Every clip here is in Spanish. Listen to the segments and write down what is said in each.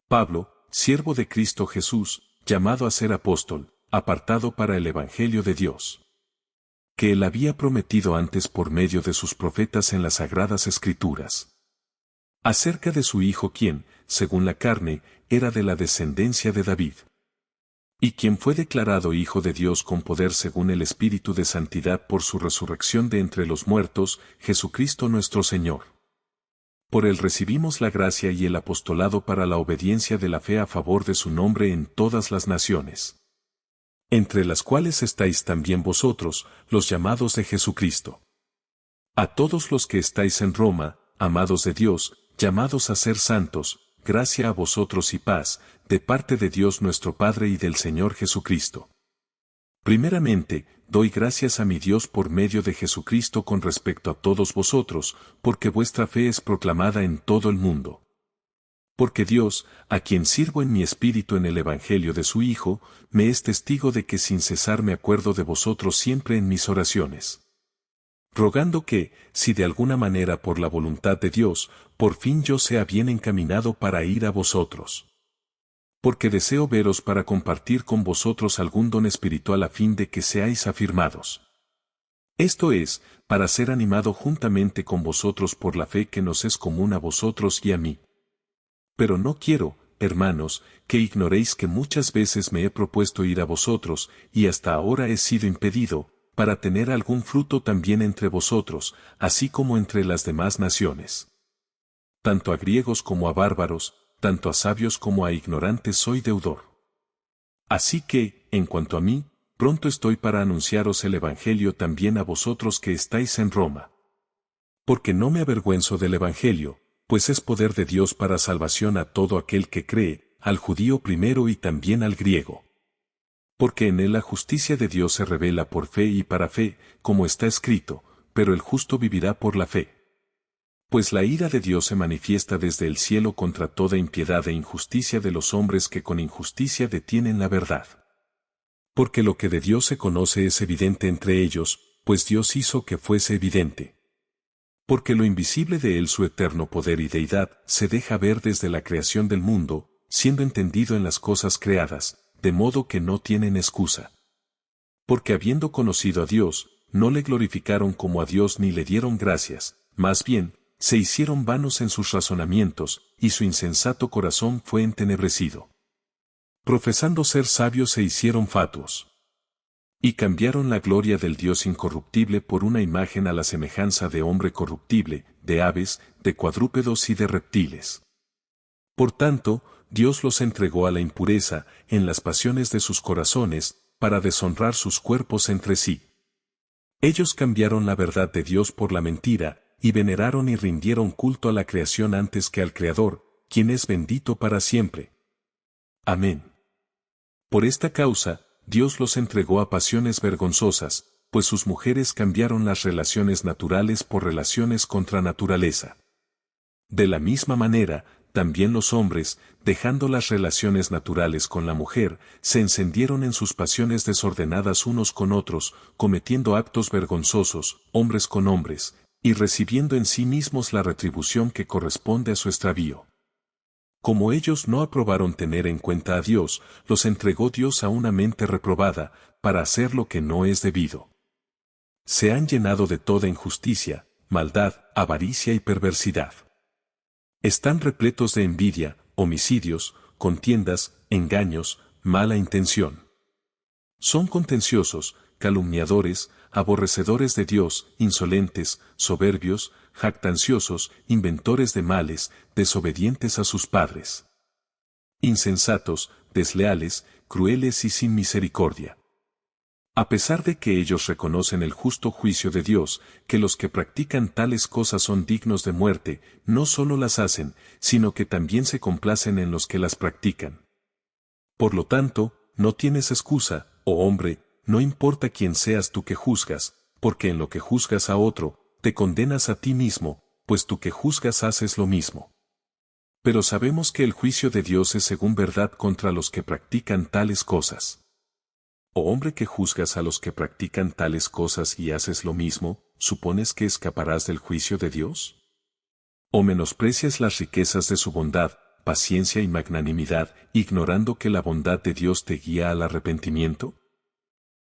Pablo, siervo de Cristo Jesús, llamado a ser apóstol, apartado para el Evangelio de Dios, que él había prometido antes por medio de sus profetas en las sagradas Escrituras, acerca de su Hijo quien, según la carne, era de la descendencia de David, y quien fue declarado Hijo de Dios con poder según el Espíritu de Santidad por su resurrección de entre los muertos, Jesucristo nuestro Señor. Por él recibimos la gracia y el apostolado para la obediencia de la fe a favor de su nombre en todas las naciones, entre las cuales estáis también vosotros, los llamados de Jesucristo. A todos los que estáis en Roma, amados de Dios, llamados a ser santos, gracia a vosotros y paz, de parte de Dios nuestro Padre y del Señor Jesucristo. Primeramente, doy gracias a mi Dios por medio de Jesucristo con respecto a todos vosotros, porque vuestra fe es proclamada en todo el mundo. Porque Dios, a quien sirvo en mi espíritu en el Evangelio de su Hijo, me es testigo de que sin cesar me acuerdo de vosotros siempre en mis oraciones, rogando que, si de alguna manera por la voluntad de Dios, por fin yo sea bien encaminado para ir a vosotros. Porque deseo veros para compartir con vosotros algún don espiritual a fin de que seáis afirmados. Esto es, para ser animado juntamente con vosotros por la fe que nos es común a vosotros y a mí. Pero no quiero, hermanos, que ignoréis que muchas veces me he propuesto ir a vosotros, y hasta ahora he sido impedido, para tener algún fruto también entre vosotros, así como entre las demás naciones. Tanto a griegos como a bárbaros, tanto a sabios como a ignorantes soy deudor. Así que, en cuanto a mí, pronto estoy para anunciaros el Evangelio también a vosotros que estáis en Roma. Porque no me avergüenzo del Evangelio, pues es poder de Dios para salvación a todo aquel que cree, al judío primero y también al griego. Porque en él la justicia de Dios se revela por fe y para fe, como está escrito, pero el justo vivirá por la fe. Pues la ira de Dios se manifiesta desde el cielo contra toda impiedad e injusticia de los hombres que con injusticia detienen la verdad. Porque lo que de Dios se conoce es evidente entre ellos, pues Dios hizo que fuese evidente. Porque lo invisible de él, su eterno poder y deidad, se deja ver desde la creación del mundo, siendo entendido en las cosas creadas, de modo que no tienen excusa. Porque habiendo conocido a Dios, no le glorificaron como a Dios ni le dieron gracias, más bien, se hicieron vanos en sus razonamientos, y su insensato corazón fue entenebrecido. Profesando ser sabios se hicieron fatuos. Y cambiaron la gloria del Dios incorruptible por una imagen a la semejanza de hombre corruptible, de aves, de cuadrúpedos y de reptiles. Por tanto, Dios los entregó a la impureza, en las pasiones de sus corazones, para deshonrar sus cuerpos entre sí. Ellos cambiaron la verdad de Dios por la mentira, y veneraron y rindieron culto a la creación antes que al Creador, quien es bendito para siempre. Amén. Por esta causa, Dios los entregó a pasiones vergonzosas, pues sus mujeres cambiaron las relaciones naturales por relaciones contra naturaleza. De la misma manera, también los hombres, dejando las relaciones naturales con la mujer, se encendieron en sus pasiones desordenadas unos con otros, cometiendo actos vergonzosos, hombres con hombres, y recibiendo en sí mismos la retribución que corresponde a su extravío. Como ellos no aprobaron tener en cuenta a Dios, los entregó Dios a una mente reprobada, para hacer lo que no es debido. Se han llenado de toda injusticia, maldad, avaricia y perversidad. Están repletos de envidia, homicidios, contiendas, engaños, mala intención. Son contenciosos, calumniadores, aborrecedores de Dios, insolentes, soberbios, jactanciosos, inventores de males, desobedientes a sus padres. Insensatos, desleales, crueles y sin misericordia. A pesar de que ellos reconocen el justo juicio de Dios, que los que practican tales cosas son dignos de muerte, no solo las hacen, sino que también se complacen en los que las practican. Por lo tanto, no tienes excusa, oh hombre, no importa quién seas tú que juzgas, porque en lo que juzgas a otro, te condenas a ti mismo, pues tú que juzgas haces lo mismo. Pero sabemos que el juicio de Dios es según verdad contra los que practican tales cosas. Oh hombre que juzgas a los que practican tales cosas y haces lo mismo, ¿supones que escaparás del juicio de Dios? ¿O menosprecias las riquezas de su bondad, paciencia y magnanimidad, ignorando que la bondad de Dios te guía al arrepentimiento?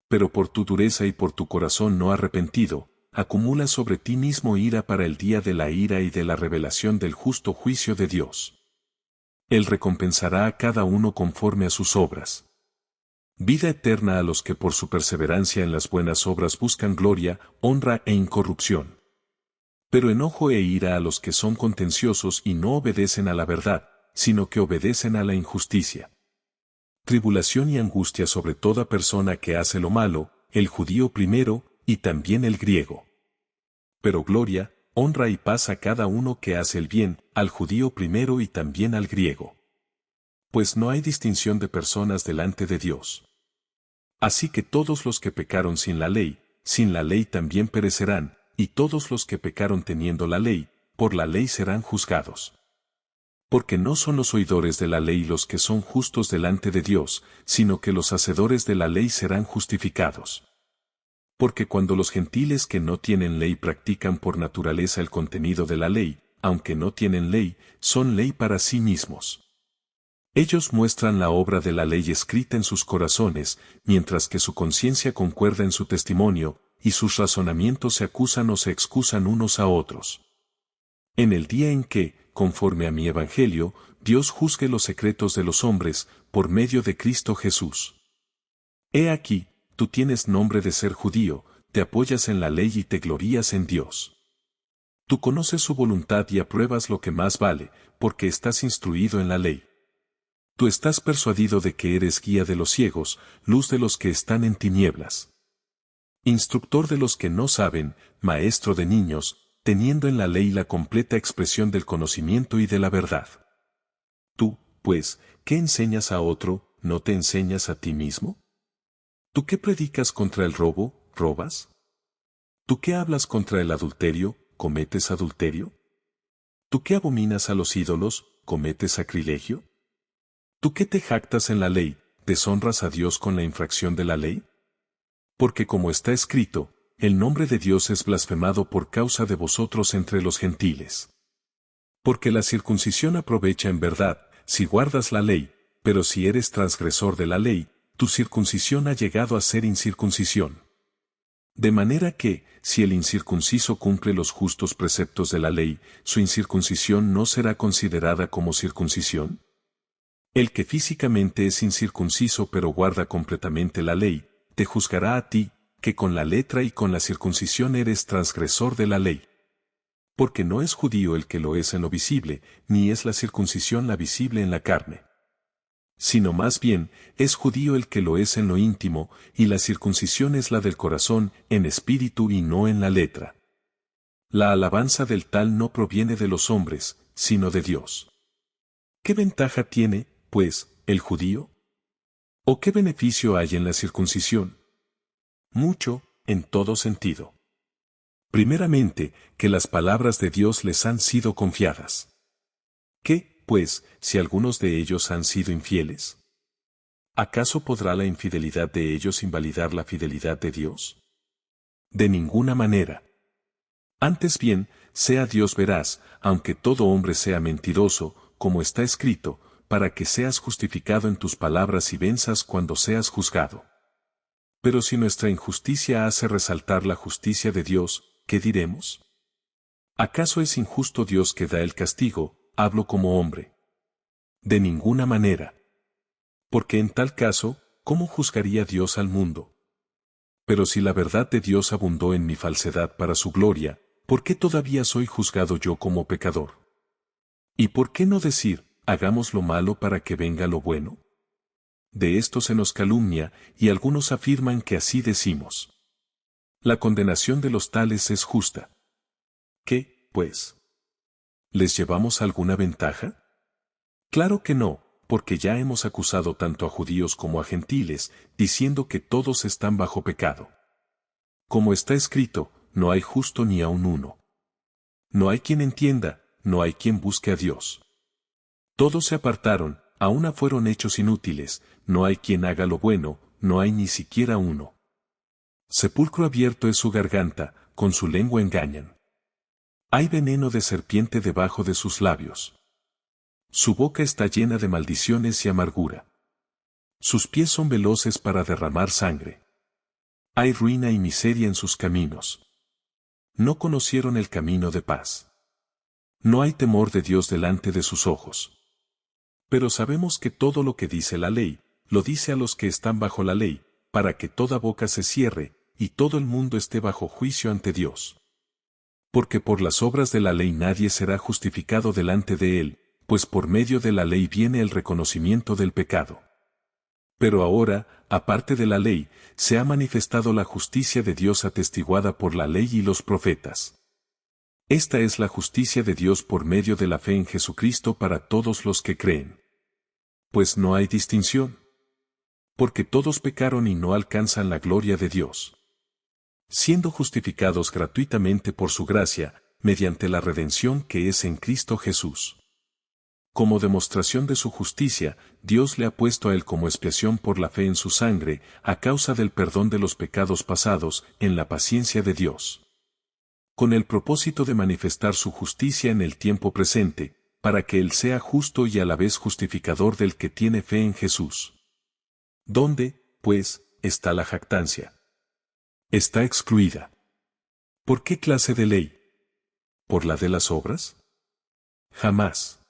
Pero por tu dureza y por tu corazón no arrepentido, acumulas sobre ti mismo ira para el día de la ira y de la revelación del justo juicio de Dios. Él recompensará a cada uno conforme a sus obras. Vida eterna a los que por su perseverancia en las buenas obras buscan gloria, honra e incorrupción. Pero enojo e ira a los que son contenciosos y no obedecen a la verdad, sino que obedecen a la injusticia. Tribulación y angustia sobre toda persona que hace lo malo, el judío primero, y también el griego. Pero gloria, honra y paz a cada uno que hace el bien, al judío primero y también al griego. Pues no hay distinción de personas delante de Dios. Así que todos los que pecaron sin la ley también perecerán, y todos los que pecaron teniendo la ley, por la ley serán juzgados. Porque no son los oidores de la ley los que son justos delante de Dios, sino que los hacedores de la ley serán justificados. Porque cuando los gentiles que no tienen ley practican por naturaleza el contenido de la ley, aunque no tienen ley, son ley para sí mismos. Ellos muestran la obra de la ley escrita en sus corazones, mientras que su conciencia concuerda en su testimonio, y sus razonamientos se acusan o se excusan unos a otros. En el día en que, conforme a mi evangelio, Dios juzgue los secretos de los hombres, por medio de Cristo Jesús. He aquí, tú tienes nombre de ser judío, te apoyas en la ley y te glorías en Dios. Tú conoces su voluntad y apruebas lo que más vale, porque estás instruido en la ley. Tú estás persuadido de que eres guía de los ciegos, luz de los que están en tinieblas. Instructor de los que no saben, maestro de niños, teniendo en la ley la completa expresión del conocimiento y de la verdad. Tú, pues, ¿qué enseñas a otro, no te enseñas a ti mismo? ¿Tú qué predicas contra el robo, robas? ¿Tú qué hablas contra el adulterio, cometes adulterio? ¿Tú qué abominas a los ídolos, cometes sacrilegio? ¿Tú qué te jactas en la ley, deshonras a Dios con la infracción de la ley? Porque como está escrito, el nombre de Dios es blasfemado por causa de vosotros entre los gentiles. Porque la circuncisión aprovecha en verdad, si guardas la ley, pero si eres transgresor de la ley, tu circuncisión ha llegado a ser incircuncisión. De manera que, si el incircunciso cumple los justos preceptos de la ley, su incircuncisión no será considerada como circuncisión. El que físicamente es incircunciso pero guarda completamente la ley, te juzgará a ti, que con la letra y con la circuncisión eres transgresor de la ley. Porque no es judío el que lo es en lo visible, ni es la circuncisión la visible en la carne. Sino más bien, es judío el que lo es en lo íntimo, y la circuncisión es la del corazón, en espíritu y no en la letra. La alabanza del tal no proviene de los hombres, sino de Dios. ¿Qué ventaja tiene, pues, el judío? ¿O qué beneficio hay en la circuncisión? Mucho, en todo sentido. Primeramente, que las palabras de Dios les han sido confiadas. ¿Qué, pues, si algunos de ellos han sido infieles? ¿Acaso podrá la infidelidad de ellos invalidar la fidelidad de Dios? De ninguna manera. Antes bien, sea Dios veraz, aunque todo hombre sea mentiroso, como está escrito, para que seas justificado en tus palabras y venzas cuando seas juzgado. Pero si nuestra injusticia hace resaltar la justicia de Dios, ¿qué diremos? ¿Acaso es injusto Dios que da el castigo? Hablo como hombre. De ninguna manera. Porque en tal caso, ¿cómo juzgaría Dios al mundo? Pero si la verdad de Dios abundó en mi falsedad para su gloria, ¿por qué todavía soy juzgado yo como pecador? ¿Y por qué no decir, hagamos lo malo para que venga lo bueno? De esto se nos calumnia, y algunos afirman que así decimos. La condenación de los tales es justa. ¿Qué, pues? ¿Les llevamos alguna ventaja? Claro que no, porque ya hemos acusado tanto a judíos como a gentiles, diciendo que todos están bajo pecado. Como está escrito, no hay justo ni aun uno. No hay quien entienda, no hay quien busque a Dios. Todos se apartaron, a una fueron hechos inútiles, no hay quien haga lo bueno, no hay ni siquiera uno. Sepulcro abierto es su garganta, con su lengua engañan. Hay veneno de serpiente debajo de sus labios. Su boca está llena de maldiciones y amargura. Sus pies son veloces para derramar sangre. Hay ruina y miseria en sus caminos. No conocieron el camino de paz. No hay temor de Dios delante de sus ojos. Pero sabemos que todo lo que dice la ley, lo dice a los que están bajo la ley, para que toda boca se cierre, y todo el mundo esté bajo juicio ante Dios. Porque por las obras de la ley nadie será justificado delante de él, pues por medio de la ley viene el reconocimiento del pecado. Pero ahora, aparte de la ley, se ha manifestado la justicia de Dios atestiguada por la ley y los profetas. Esta es la justicia de Dios por medio de la fe en Jesucristo para todos los que creen. Pues no hay distinción. Porque todos pecaron y no alcanzan la gloria de Dios. Siendo justificados gratuitamente por su gracia, mediante la redención que es en Cristo Jesús. Como demostración de su justicia, Dios le ha puesto a él como expiación por la fe en su sangre, a causa del perdón de los pecados pasados, en la paciencia de Dios. Con el propósito de manifestar su justicia en el tiempo presente, para que él sea justo y a la vez justificador del que tiene fe en Jesús. ¿Dónde, pues, está la jactancia? Está excluida. ¿Por qué clase de ley? ¿Por la de las obras? Jamás.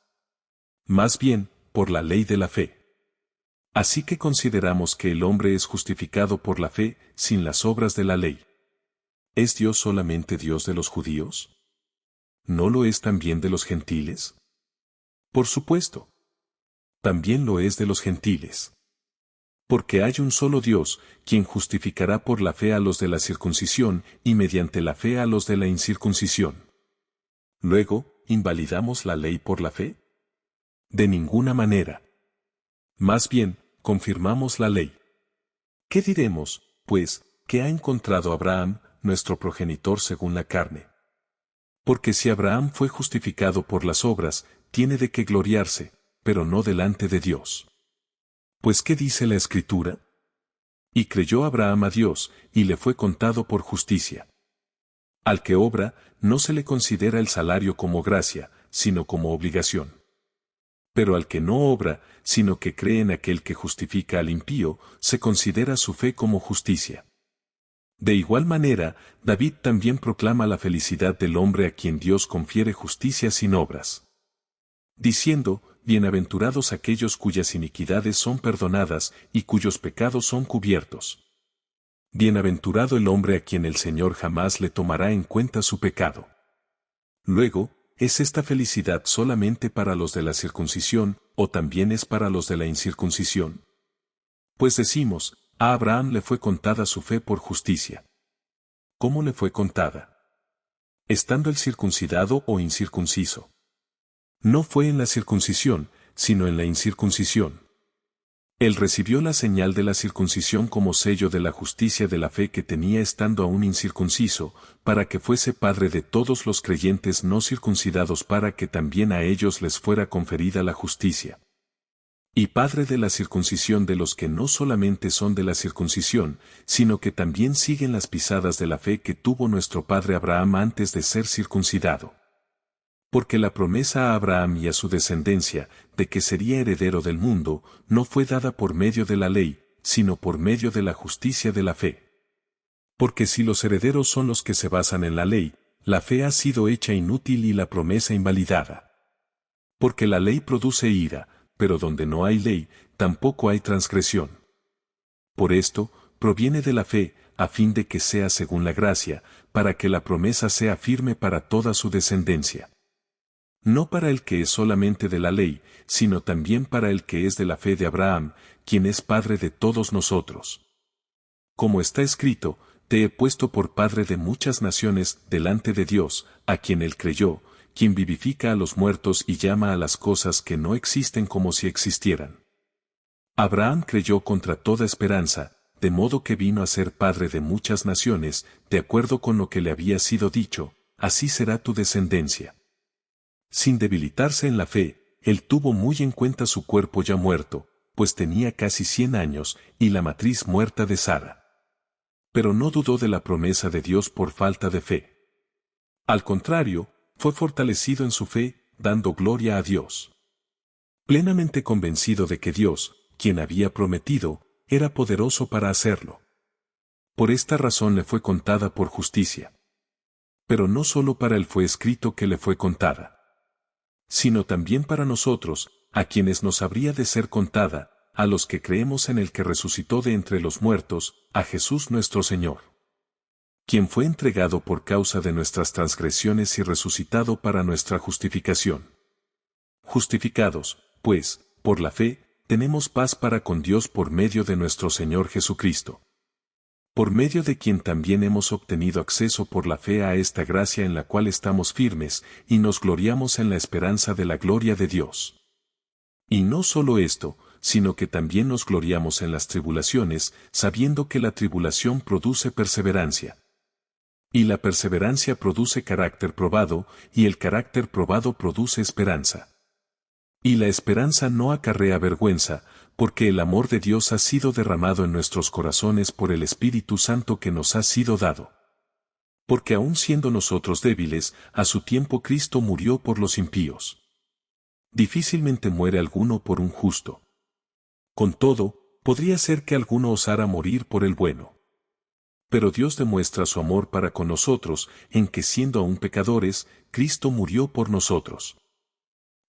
Más bien, por la ley de la fe. Así que consideramos que el hombre es justificado por la fe, sin las obras de la ley. ¿Es Dios solamente Dios de los judíos? ¿No lo es también de los gentiles? Por supuesto. También lo es de los gentiles. Porque hay un solo Dios, quien justificará por la fe a los de la circuncisión, y mediante la fe a los de la incircuncisión. Luego, ¿invalidamos la ley por la fe? De ninguna manera. Más bien, confirmamos la ley. ¿Qué diremos, pues, que ha encontrado Abraham, nuestro progenitor según la carne? Porque si Abraham fue justificado por las obras, tiene de qué gloriarse, pero no delante de Dios. Pues ¿qué dice la Escritura? Y creyó Abraham a Dios, y le fue contado por justicia. Al que obra, no se le considera el salario como gracia, sino como obligación. Pero al que no obra, sino que cree en aquel que justifica al impío, se considera su fe como justicia. De igual manera, David también proclama la felicidad del hombre a quien Dios confiere justicia sin obras. Diciendo, bienaventurados aquellos cuyas iniquidades son perdonadas y cuyos pecados son cubiertos. Bienaventurado el hombre a quien el Señor jamás le tomará en cuenta su pecado. Luego, ¿es esta felicidad solamente para los de la circuncisión, o también es para los de la incircuncisión? Pues decimos, a Abraham le fue contada su fe por justicia. ¿Cómo le fue contada? Estando el circuncidado o incircunciso. No fue en la circuncisión, sino en la incircuncisión. Él recibió la señal de la circuncisión como sello de la justicia de la fe que tenía estando aún incircunciso, para que fuese padre de todos los creyentes no circuncidados para que también a ellos les fuera conferida la justicia. Y padre de la circuncisión de los que no solamente son de la circuncisión, sino que también siguen las pisadas de la fe que tuvo nuestro padre Abraham antes de ser circuncidado. Porque la promesa a Abraham y a su descendencia, de que sería heredero del mundo, no fue dada por medio de la ley, sino por medio de la justicia de la fe. Porque si los herederos son los que se basan en la ley, la fe ha sido hecha inútil y la promesa invalidada. Porque la ley produce ira, pero donde no hay ley, tampoco hay transgresión. Por esto, proviene de la fe, a fin de que sea según la gracia, para que la promesa sea firme para toda su descendencia. No para el que es solamente de la ley, sino también para el que es de la fe de Abraham, quien es padre de todos nosotros. Como está escrito, te he puesto por padre de muchas naciones delante de Dios, a quien él creyó, quien vivifica a los muertos y llama a las cosas que no existen como si existieran. Abraham creyó contra toda esperanza, de modo que vino a ser padre de muchas naciones, de acuerdo con lo que le había sido dicho, así será tu descendencia. Sin debilitarse en la fe, él tuvo muy en cuenta su cuerpo ya muerto, pues tenía casi 100 años, y la matriz muerta de Sara. Pero no dudó de la promesa de Dios por falta de fe. Al contrario, fue fortalecido en su fe, dando gloria a Dios. plenamente convencido de que Dios, quien había prometido, era poderoso para hacerlo. Por esta razón le fue contada por justicia. Pero no solo para él fue escrito que le fue contada, sino también para nosotros, a quienes nos habría de ser contada, a los que creemos en el que resucitó de entre los muertos, a Jesús nuestro Señor, quien fue entregado por causa de nuestras transgresiones y resucitado para nuestra justificación. Justificados, pues, por la fe, tenemos paz para con Dios por medio de nuestro Señor Jesucristo, por medio de quien también hemos obtenido acceso por la fe a esta gracia en la cual estamos firmes, y nos gloriamos en la esperanza de la gloria de Dios. Y no solo esto, sino que también nos gloriamos en las tribulaciones, sabiendo que la tribulación produce perseverancia. Y la perseverancia produce carácter probado, y el carácter probado produce esperanza. Y la esperanza no acarrea vergüenza, porque el amor de Dios ha sido derramado en nuestros corazones por el Espíritu Santo que nos ha sido dado. Porque aun siendo nosotros débiles, a su tiempo Cristo murió por los impíos. Difícilmente muere alguno por un justo. Con todo, podría ser que alguno osara morir por el bueno. Pero Dios demuestra su amor para con nosotros, en que siendo aún pecadores, Cristo murió por nosotros.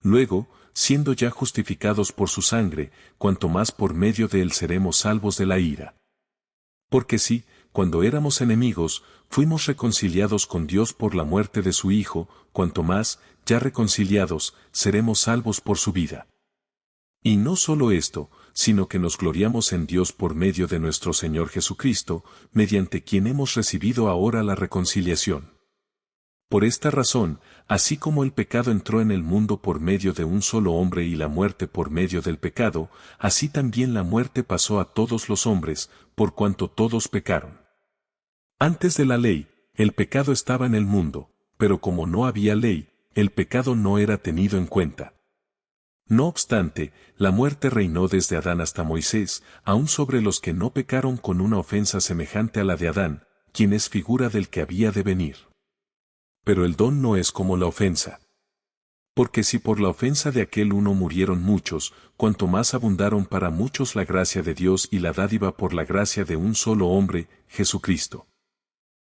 Luego, siendo ya justificados por su sangre, cuanto más por medio de él seremos salvos de la ira. Porque si, cuando éramos enemigos, fuimos reconciliados con Dios por la muerte de su Hijo, cuanto más, ya reconciliados, seremos salvos por su vida. Y no solo esto, sino que nos gloriamos en Dios por medio de nuestro Señor Jesucristo, mediante quien hemos recibido ahora la reconciliación. Por esta razón, así como el pecado entró en el mundo por medio de un solo hombre y la muerte por medio del pecado, así también la muerte pasó a todos los hombres, por cuanto todos pecaron. Antes de la ley, el pecado estaba en el mundo, pero como no había ley, el pecado no era tenido en cuenta. No obstante, la muerte reinó desde Adán hasta Moisés, aun sobre los que no pecaron con una ofensa semejante a la de Adán, quien es figura del que había de venir. Pero el don no es como la ofensa. Porque si por la ofensa de aquel uno murieron muchos, cuanto más abundaron para muchos la gracia de Dios y la dádiva por la gracia de un solo hombre, Jesucristo.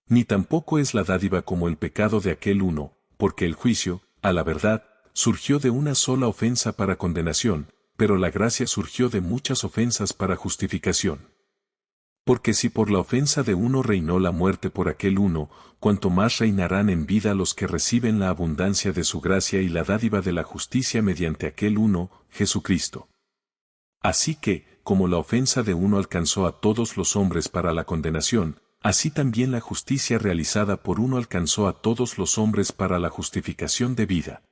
Ni tampoco es la dádiva como el pecado de aquel uno, porque el juicio, a la verdad, surgió de una sola ofensa para condenación, pero la gracia surgió de muchas ofensas para justificación. Porque si por la ofensa de uno reinó la muerte por aquel uno, cuanto más reinarán en vida los que reciben la abundancia de su gracia y la dádiva de la justicia mediante aquel uno, Jesucristo. Así que, como la ofensa de uno alcanzó a todos los hombres para la condenación, así también la justicia realizada por uno alcanzó a todos los hombres para la justificación de vida.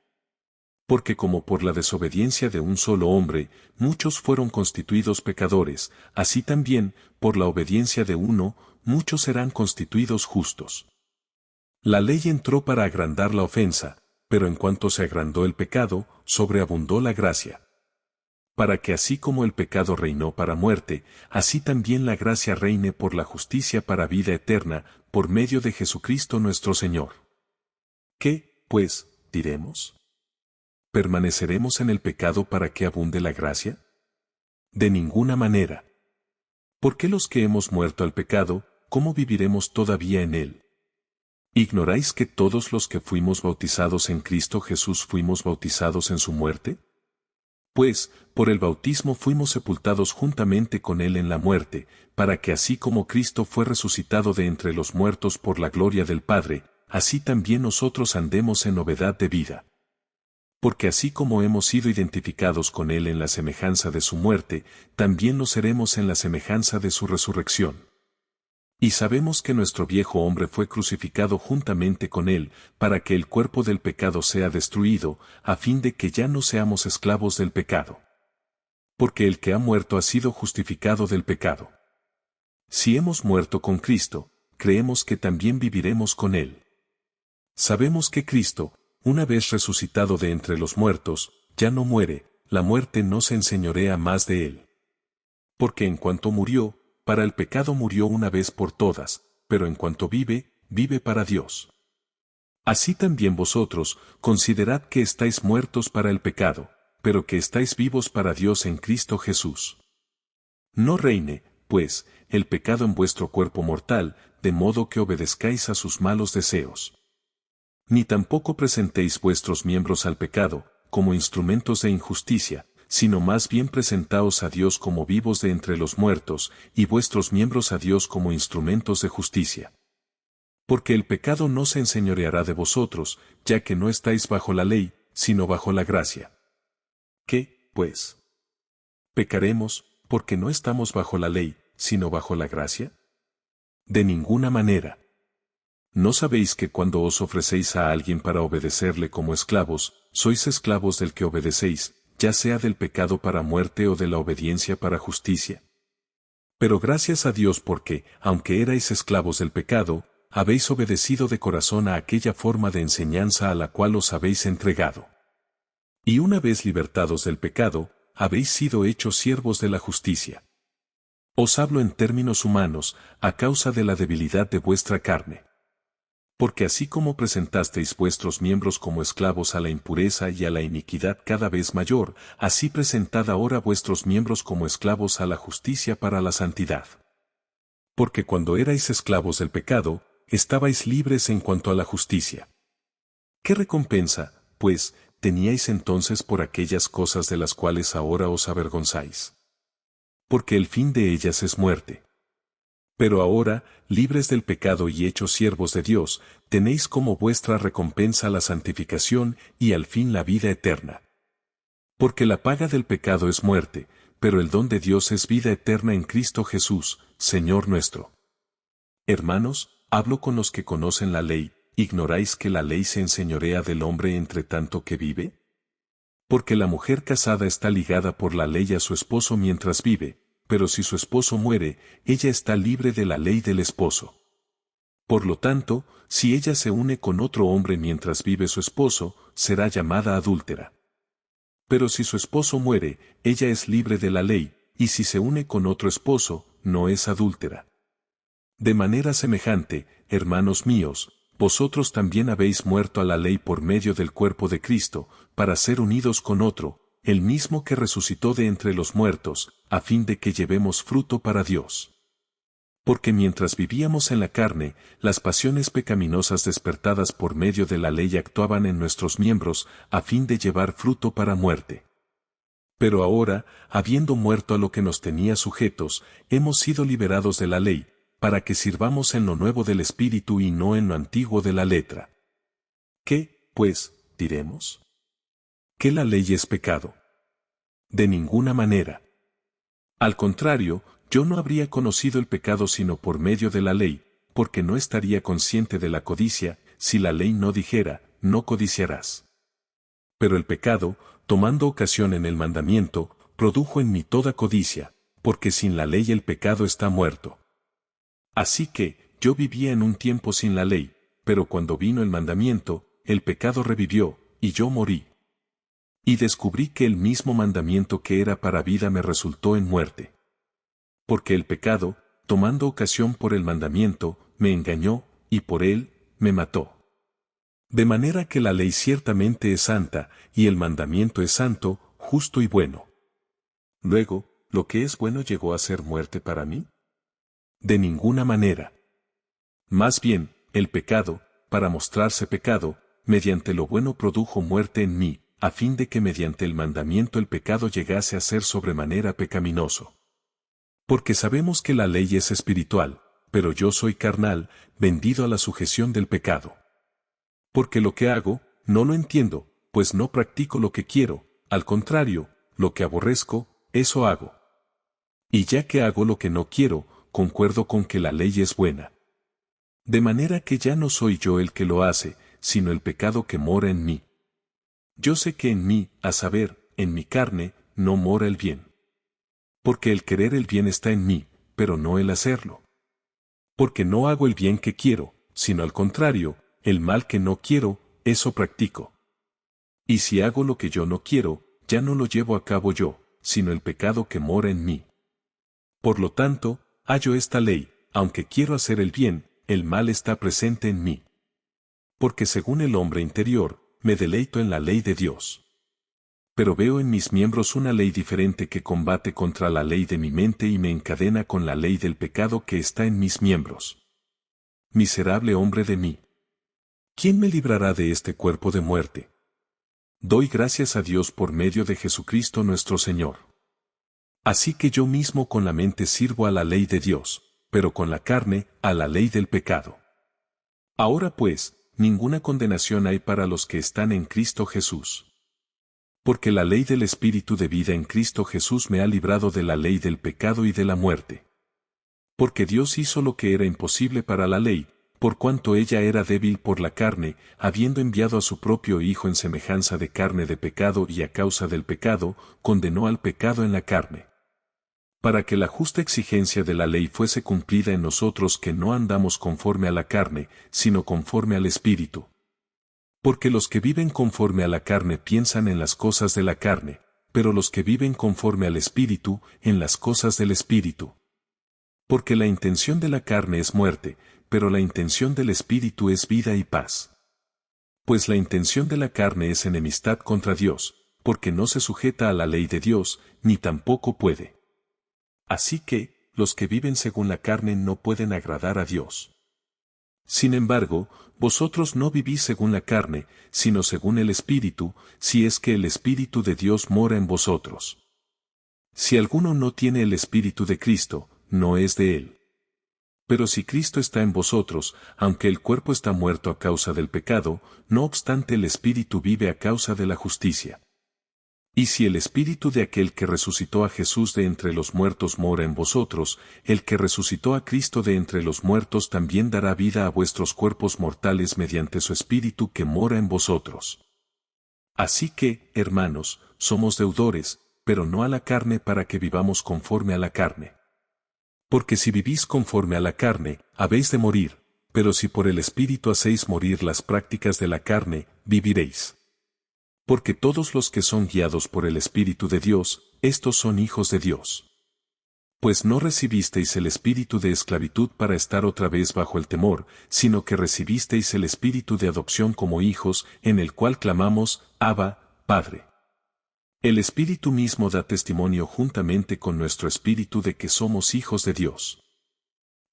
Porque como por la desobediencia de un solo hombre, muchos fueron constituidos pecadores, así también, por la obediencia de uno, muchos serán constituidos justos. La ley entró para agrandar la ofensa, pero en cuanto se agrandó el pecado, sobreabundó la gracia. Para que así como el pecado reinó para muerte, así también la gracia reine por la justicia para vida eterna, por medio de Jesucristo nuestro Señor. ¿Qué, pues, diremos? ¿Permaneceremos en el pecado para que abunde la gracia? De ninguna manera. ¿Por qué los que hemos muerto al pecado, cómo viviremos todavía en él? ¿Ignoráis que todos los que fuimos bautizados en Cristo Jesús fuimos bautizados en su muerte? Pues, por el bautismo fuimos sepultados juntamente con él en la muerte, para que así como Cristo fue resucitado de entre los muertos por la gloria del Padre, así también nosotros andemos en novedad de vida. Porque así como hemos sido identificados con él en la semejanza de su muerte, también lo seremos en la semejanza de su resurrección. Y sabemos que nuestro viejo hombre fue crucificado juntamente con él, para que el cuerpo del pecado sea destruido, a fin de que ya no seamos esclavos del pecado. Porque el que ha muerto ha sido justificado del pecado. Si hemos muerto con Cristo, creemos que también viviremos con él. Sabemos que Cristo, una vez resucitado de entre los muertos, ya no muere, la muerte no se enseñorea más de él. Porque en cuanto murió, para el pecado murió una vez por todas, pero en cuanto vive, vive para Dios. Así también vosotros, considerad que estáis muertos para el pecado, pero que estáis vivos para Dios en Cristo Jesús. No reine, pues, el pecado en vuestro cuerpo mortal, de modo que obedezcáis a sus malos deseos. Ni tampoco presentéis vuestros miembros al pecado, como instrumentos de injusticia, sino más bien presentaos a Dios como vivos de entre los muertos, y vuestros miembros a Dios como instrumentos de justicia. Porque el pecado no se enseñoreará de vosotros, ya que no estáis bajo la ley, sino bajo la gracia. ¿Qué, pues? ¿Pecaremos, porque no estamos bajo la ley, sino bajo la gracia? De ninguna manera. ¿No sabéis que cuando os ofrecéis a alguien para obedecerle como esclavos, sois esclavos del que obedecéis, ya sea del pecado para muerte o de la obediencia para justicia? Pero gracias a Dios porque, aunque erais esclavos del pecado, habéis obedecido de corazón a aquella forma de enseñanza a la cual os habéis entregado. Y una vez libertados del pecado, habéis sido hechos siervos de la justicia. Os hablo en términos humanos, a causa de la debilidad de vuestra carne. Porque así como presentasteis vuestros miembros como esclavos a la impureza y a la iniquidad cada vez mayor, así presentad ahora vuestros miembros como esclavos a la justicia para la santidad. Porque cuando erais esclavos del pecado, estabais libres en cuanto a la justicia. ¿Qué recompensa, pues, teníais entonces por aquellas cosas de las cuales ahora os avergonzáis? Porque el fin de ellas es muerte. Pero ahora, libres del pecado y hechos siervos de Dios, tenéis como vuestra recompensa la santificación y al fin la vida eterna. Porque la paga del pecado es muerte, pero el don de Dios es vida eterna en Cristo Jesús, Señor nuestro. Hermanos, hablo con los que conocen la ley, ¿ignoráis que la ley se enseñorea del hombre entre tanto que vive? Porque la mujer casada está ligada por la ley a su esposo mientras vive, pero si su esposo muere, ella está libre de la ley del esposo. Por lo tanto, si ella se une con otro hombre mientras vive su esposo, será llamada adúltera. Pero si su esposo muere, ella es libre de la ley, y si se une con otro esposo, no es adúltera. De manera semejante, hermanos míos, vosotros también habéis muerto a la ley por medio del cuerpo de Cristo, para ser unidos con otro, el mismo que resucitó de entre los muertos, a fin de que llevemos fruto para Dios. Porque mientras vivíamos en la carne, las pasiones pecaminosas despertadas por medio de la ley actuaban en nuestros miembros, a fin de llevar fruto para muerte. Pero ahora, habiendo muerto a lo que nos tenía sujetos, hemos sido liberados de la ley, para que sirvamos en lo nuevo del Espíritu y no en lo antiguo de la letra. ¿Qué, pues, diremos? ¿Que la ley es pecado? De ninguna manera. Al contrario, yo no habría conocido el pecado sino por medio de la ley, porque no estaría consciente de la codicia, si la ley no dijera, no codiciarás. Pero el pecado, tomando ocasión en el mandamiento, produjo en mí toda codicia, porque sin la ley el pecado está muerto. Así que, yo vivía en un tiempo sin la ley, pero cuando vino el mandamiento, el pecado revivió, y yo morí. Y descubrí que el mismo mandamiento que era para vida me resultó en muerte. Porque el pecado, tomando ocasión por el mandamiento, me engañó, y por él, me mató. De manera que la ley ciertamente es santa, y el mandamiento es santo, justo y bueno. Luego, ¿lo que es bueno llegó a ser muerte para mí? De ninguna manera. Más bien, el pecado, para mostrarse pecado, mediante lo bueno produjo muerte en mí, a fin de que mediante el mandamiento el pecado llegase a ser sobremanera pecaminoso. Porque sabemos que la ley es espiritual, pero yo soy carnal, vendido a la sujeción del pecado. Porque lo que hago, no lo entiendo, pues no practico lo que quiero, al contrario, lo que aborrezco, eso hago. Y ya que hago lo que no quiero, concuerdo con que la ley es buena. De manera que ya no soy yo el que lo hace, sino el pecado que mora en mí. Yo sé que en mí, a saber, en mi carne, no mora el bien. Porque el querer el bien está en mí, pero no el hacerlo. Porque no hago el bien que quiero, sino al contrario, el mal que no quiero, eso practico. Y si hago lo que yo no quiero, ya no lo llevo a cabo yo, sino el pecado que mora en mí. Por lo tanto, hallo esta ley, aunque quiero hacer el bien, el mal está presente en mí. Porque según el hombre interior, me deleito en la ley de Dios. Pero veo en mis miembros una ley diferente que combate contra la ley de mi mente y me encadena con la ley del pecado que está en mis miembros. Miserable hombre de mí. ¿Quién me librará de este cuerpo de muerte? Doy gracias a Dios por medio de Jesucristo nuestro Señor. Así que yo mismo con la mente sirvo a la ley de Dios, pero con la carne, a la ley del pecado. Ahora pues, ninguna condenación hay para los que están en Cristo Jesús. Porque la ley del Espíritu de vida en Cristo Jesús me ha librado de la ley del pecado y de la muerte. Porque Dios hizo lo que era imposible para la ley, por cuanto ella era débil por la carne, habiendo enviado a su propio Hijo en semejanza de carne de pecado y a causa del pecado, condenó al pecado en la carne. Para que la justa exigencia de la ley fuese cumplida en nosotros que no andamos conforme a la carne, sino conforme al Espíritu. Porque los que viven conforme a la carne piensan en las cosas de la carne, pero los que viven conforme al Espíritu, en las cosas del Espíritu. Porque la intención de la carne es muerte, pero la intención del Espíritu es vida y paz. Pues la intención de la carne es enemistad contra Dios, porque no se sujeta a la ley de Dios, ni tampoco puede. Así que, los que viven según la carne no pueden agradar a Dios. Sin embargo, vosotros no vivís según la carne, sino según el Espíritu, si es que el Espíritu de Dios mora en vosotros. Si alguno no tiene el Espíritu de Cristo, no es de él. Pero si Cristo está en vosotros, aunque el cuerpo está muerto a causa del pecado, no obstante el Espíritu vive a causa de la justicia. Y si el Espíritu de aquel que resucitó a Jesús de entre los muertos mora en vosotros, el que resucitó a Cristo de entre los muertos también dará vida a vuestros cuerpos mortales mediante su Espíritu que mora en vosotros. Así que, hermanos, somos deudores, pero no a la carne para que vivamos conforme a la carne. Porque si vivís conforme a la carne, habéis de morir, pero si por el Espíritu hacéis morir las prácticas de la carne, viviréis. Porque todos los que son guiados por el Espíritu de Dios, estos son hijos de Dios. Pues no recibisteis el espíritu de esclavitud para estar otra vez bajo el temor, sino que recibisteis el espíritu de adopción como hijos, en el cual clamamos, Abba, Padre. El Espíritu mismo da testimonio juntamente con nuestro espíritu de que somos hijos de Dios.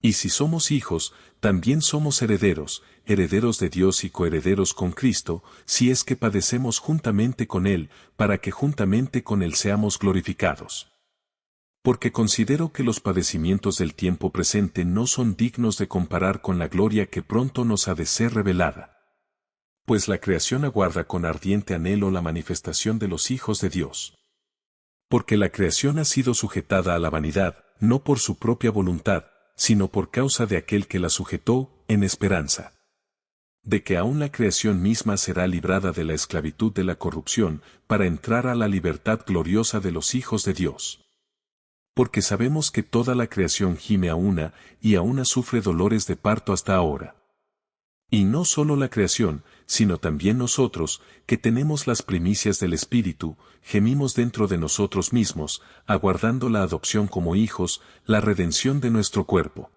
Y si somos hijos, también somos herederos, herederos de Dios y coherederos con Cristo, si es que padecemos juntamente con Él, para que juntamente con Él seamos glorificados. Porque considero que los padecimientos del tiempo presente no son dignos de comparar con la gloria que pronto nos ha de ser revelada. Pues la creación aguarda con ardiente anhelo la manifestación de los hijos de Dios. Porque la creación ha sido sujetada a la vanidad, no por su propia voluntad, sino por causa de aquel que la sujetó, en esperanza de que aún la creación misma será librada de la esclavitud de la corrupción, para entrar a la libertad gloriosa de los hijos de Dios. Porque sabemos que toda la creación gime a una, y a una sufre dolores de parto hasta ahora. Y no solo la creación, sino también nosotros, que tenemos las primicias del Espíritu, gemimos dentro de nosotros mismos, aguardando la adopción como hijos, la redención de nuestro cuerpo.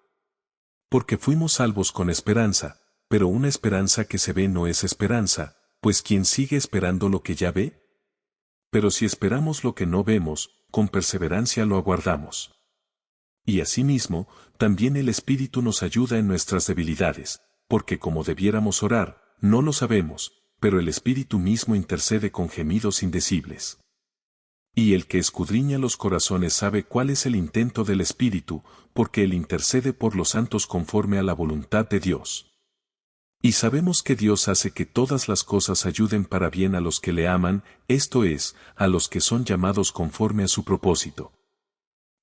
Porque fuimos salvos con esperanza, pero una esperanza que se ve no es esperanza, pues ¿quién sigue esperando lo que ya ve? Pero si esperamos lo que no vemos, con perseverancia lo aguardamos. Y asimismo, también el Espíritu nos ayuda en nuestras debilidades, porque como debiéramos orar, no lo sabemos, pero el Espíritu mismo intercede con gemidos indecibles. Y el que escudriña los corazones sabe cuál es el intento del Espíritu, porque él intercede por los santos conforme a la voluntad de Dios. Y sabemos que Dios hace que todas las cosas ayuden para bien a los que le aman, esto es, a los que son llamados conforme a su propósito.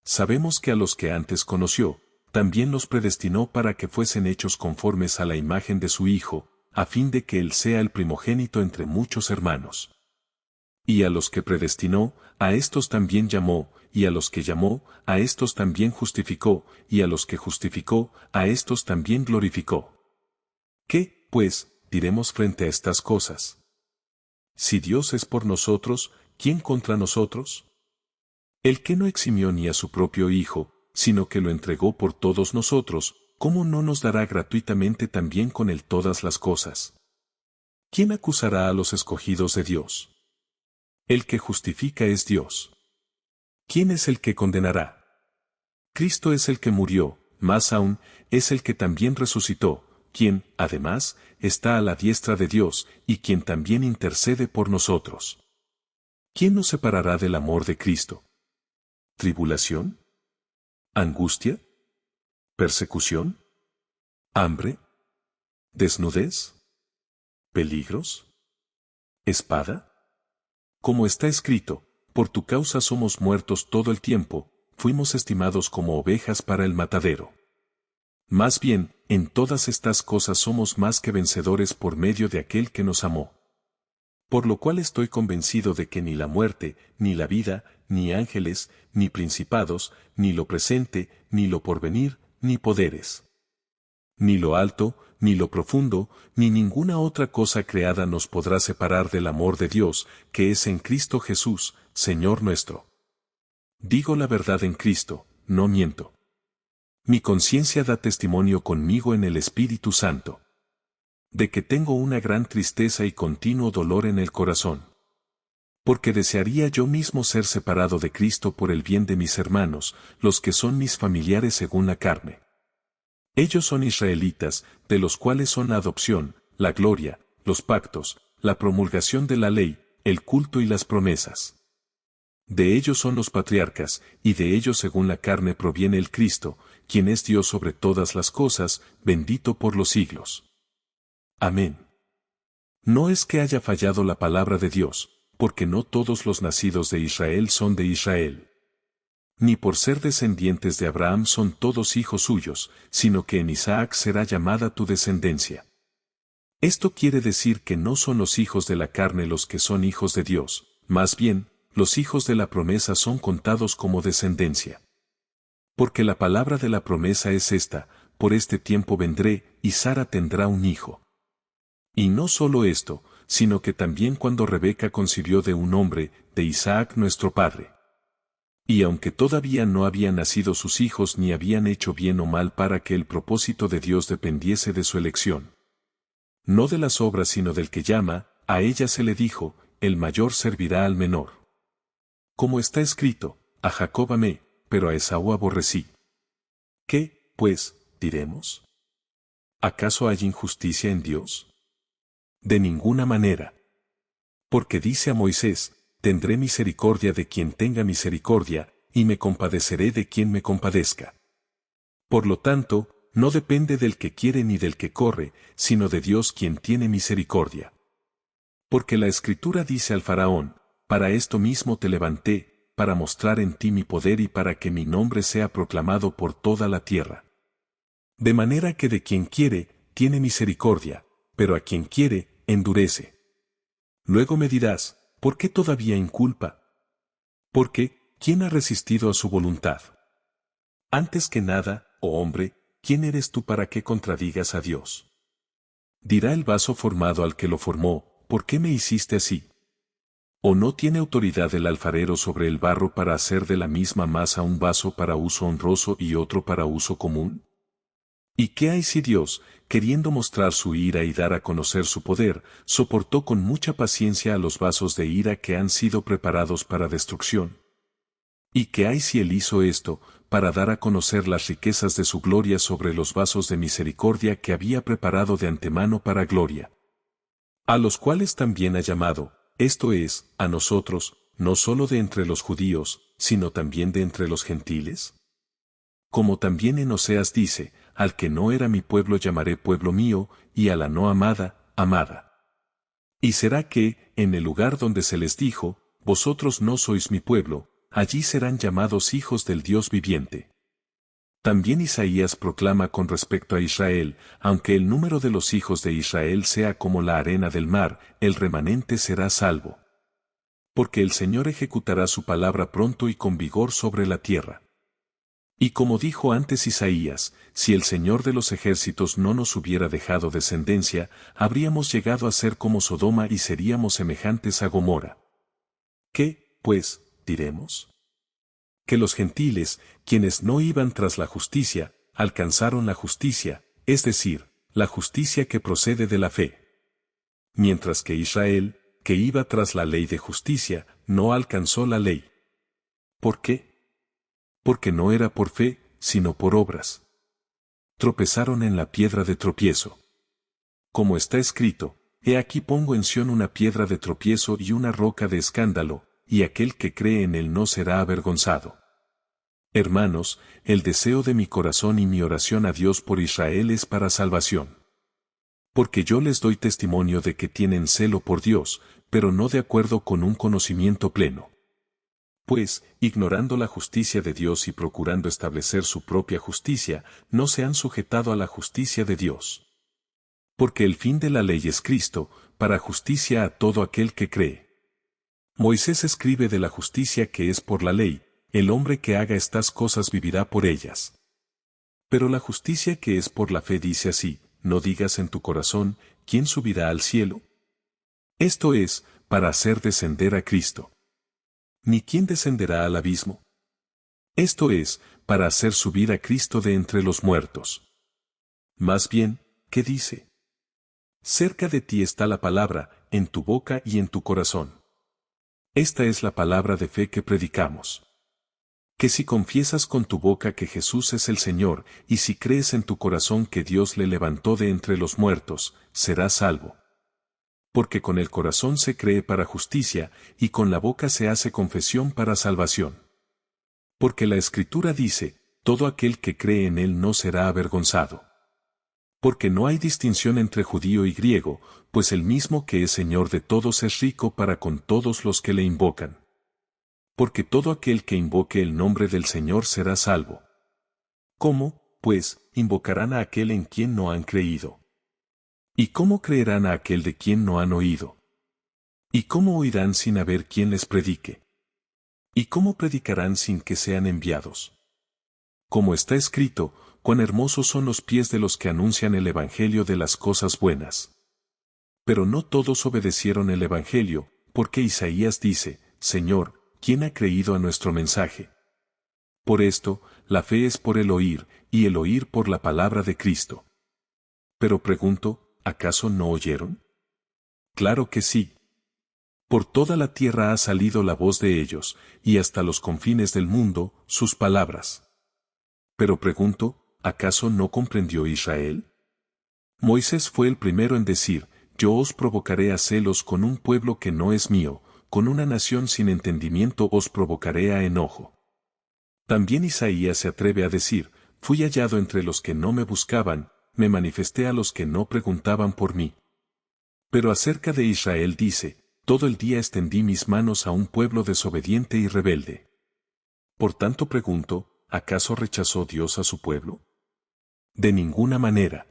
Sabemos que a los que antes conoció, también los predestinó para que fuesen hechos conformes a la imagen de su Hijo, a fin de que Él sea el primogénito entre muchos hermanos. Y a los que predestinó, a estos también llamó, y a los que llamó, a estos también justificó, y a los que justificó, a estos también glorificó. ¿Qué, pues, diremos frente a estas cosas? Si Dios es por nosotros, ¿quién contra nosotros? El que no eximió ni a su propio Hijo, sino que lo entregó por todos nosotros, ¿cómo no nos dará gratuitamente también con él todas las cosas? ¿Quién acusará a los escogidos de Dios? El que justifica es Dios. ¿Quién es el que condenará? Cristo es el que murió, más aún, es el que también resucitó, quien, además, está a la diestra de Dios, y quien también intercede por nosotros. ¿Quién nos separará del amor de Cristo? ¿Tribulación? ¿Angustia? ¿Persecución? ¿Hambre? ¿Desnudez? ¿Peligros? ¿Espada? Como está escrito, por tu causa somos muertos todo el tiempo, fuimos estimados como ovejas para el matadero. Más bien, en todas estas cosas somos más que vencedores por medio de aquel que nos amó. Por lo cual estoy convencido de que ni la muerte, ni la vida, ni ángeles, ni principados, ni lo presente, ni lo porvenir, ni poderes, ni lo alto, ni lo profundo, ni ninguna otra cosa creada nos podrá separar del amor de Dios, que es en Cristo Jesús, Señor nuestro. Digo la verdad en Cristo, no miento. Mi conciencia da testimonio conmigo en el Espíritu Santo, de que tengo una gran tristeza y continuo dolor en el corazón. Porque desearía yo mismo ser separado de Cristo por el bien de mis hermanos, los que son mis familiares según la carne. Ellos son israelitas, de los cuales son la adopción, la gloria, los pactos, la promulgación de la ley, el culto y las promesas. De ellos son los patriarcas, y de ellos según la carne proviene el Cristo, quien es Dios sobre todas las cosas, bendito por los siglos. Amén. No es que haya fallado la palabra de Dios, porque no todos los nacidos de Israel son de Israel. Ni por ser descendientes de Abraham son todos hijos suyos, sino que en Isaac será llamada tu descendencia. Esto quiere decir que no son los hijos de la carne los que son hijos de Dios, más bien, los hijos de la promesa son contados como descendencia. Porque la palabra de la promesa es esta: por este tiempo vendré, y Sara tendrá un hijo. Y no solo esto, sino que también cuando Rebeca concibió de un hombre, de Isaac nuestro padre. Y aunque todavía no habían nacido sus hijos ni habían hecho bien o mal para que el propósito de Dios dependiese de su elección, no de las obras sino del que llama, a ella se le dijo: el mayor servirá al menor. Como está escrito: a Jacob amé, pero a Esaú aborrecí. ¿Qué, pues, diremos? ¿Acaso hay injusticia en Dios? De ninguna manera. Porque dice a Moisés: tendré misericordia de quien tenga misericordia, y me compadeceré de quien me compadezca. Por lo tanto, no depende del que quiere ni del que corre, sino de Dios quien tiene misericordia. Porque la Escritura dice al Faraón: para esto mismo te levanté, para mostrar en ti mi poder y para que mi nombre sea proclamado por toda la tierra. De manera que de quien quiere, tiene misericordia, pero a quien quiere, endurece. Luego me dirás: ¿por qué todavía inculpa? Porque, ¿quién ha resistido a su voluntad? Antes que nada, oh hombre, ¿quién eres tú para que contradigas a Dios? Dirá el vaso formado al que lo formó: ¿por qué me hiciste así? ¿O no tiene autoridad el alfarero sobre el barro para hacer de la misma masa un vaso para uso honroso y otro para uso común? ¿Y qué hay si Dios, queriendo mostrar su ira y dar a conocer su poder, soportó con mucha paciencia a los vasos de ira que han sido preparados para destrucción? ¿Y qué hay si Él hizo esto, para dar a conocer las riquezas de su gloria sobre los vasos de misericordia que había preparado de antemano para gloria? A los cuales también ha llamado, esto es, a nosotros, no solo de entre los judíos, sino también de entre los gentiles. Como también en Oseas dice: al que no era mi pueblo llamaré pueblo mío, y a la no amada, amada. Y será que, en el lugar donde se les dijo: vosotros no sois mi pueblo, allí serán llamados hijos del Dios viviente. También Isaías proclama con respecto a Israel: aunque el número de los hijos de Israel sea como la arena del mar, el remanente será salvo. Porque el Señor ejecutará su palabra pronto y con vigor sobre la tierra. Y como dijo antes Isaías: si el Señor de los ejércitos no nos hubiera dejado descendencia, habríamos llegado a ser como Sodoma y seríamos semejantes a Gomorra. ¿Qué, pues, diremos? Que los gentiles, quienes no iban tras la justicia, alcanzaron la justicia, es decir, la justicia que procede de la fe. Mientras que Israel, que iba tras la ley de justicia, no alcanzó la ley. ¿Por qué? Porque no era por fe, sino por obras. Tropezaron en la piedra de tropiezo. Como está escrito, he aquí pongo en Sión una piedra de tropiezo y una roca de escándalo, y aquel que cree en él no será avergonzado. Hermanos, el deseo de mi corazón y mi oración a Dios por Israel es para salvación. Porque yo les doy testimonio de que tienen celo por Dios, pero no de acuerdo con un conocimiento pleno. Pues, ignorando la justicia de Dios y procurando establecer su propia justicia, no se han sujetado a la justicia de Dios. Porque el fin de la ley es Cristo, para justicia a todo aquel que cree. Moisés escribe de la justicia que es por la ley, el hombre que haga estas cosas vivirá por ellas. Pero la justicia que es por la fe dice así, no digas en tu corazón, ¿quién subirá al cielo? Esto es, para hacer descender a Cristo. ¿Ni quién descenderá al abismo? Esto es, para hacer subir a Cristo de entre los muertos. Más bien, ¿qué dice? Cerca de ti está la palabra, en tu boca y en tu corazón. Esta es la palabra de fe que predicamos. Que si confiesas con tu boca que Jesús es el Señor, y si crees en tu corazón que Dios le levantó de entre los muertos, serás salvo. Porque con el corazón se cree para justicia, y con la boca se hace confesión para salvación. Porque la Escritura dice, todo aquel que cree en él no será avergonzado. Porque no hay distinción entre judío y griego, pues el mismo que es Señor de todos es rico para con todos los que le invocan. Porque todo aquel que invoque el nombre del Señor será salvo. ¿Cómo, pues, invocarán a aquel en quien no han creído? ¿Y cómo creerán a aquel de quien no han oído? ¿Y cómo oirán sin haber quien les predique? ¿Y cómo predicarán sin que sean enviados? Como está escrito, cuán hermosos son los pies de los que anuncian el Evangelio de las cosas buenas. Pero no todos obedecieron el Evangelio, porque Isaías dice, Señor, ¿quién ha creído a nuestro mensaje? Por esto, la fe es por el oír, y el oír por la palabra de Cristo. Pero pregunto, ¿acaso no oyeron? Claro que sí. Por toda la tierra ha salido la voz de ellos, y hasta los confines del mundo, sus palabras. Pero pregunto, ¿acaso no comprendió Israel? Moisés fue el primero en decir, yo os provocaré a celos con un pueblo que no es mío, con una nación sin entendimiento os provocaré a enojo. También Isaías se atreve a decir, fui hallado entre los que no me buscaban, me manifesté a los que no preguntaban por mí. Pero acerca de Israel dice, todo el día extendí mis manos a un pueblo desobediente y rebelde. Por tanto pregunto, ¿acaso rechazó Dios a su pueblo? De ninguna manera.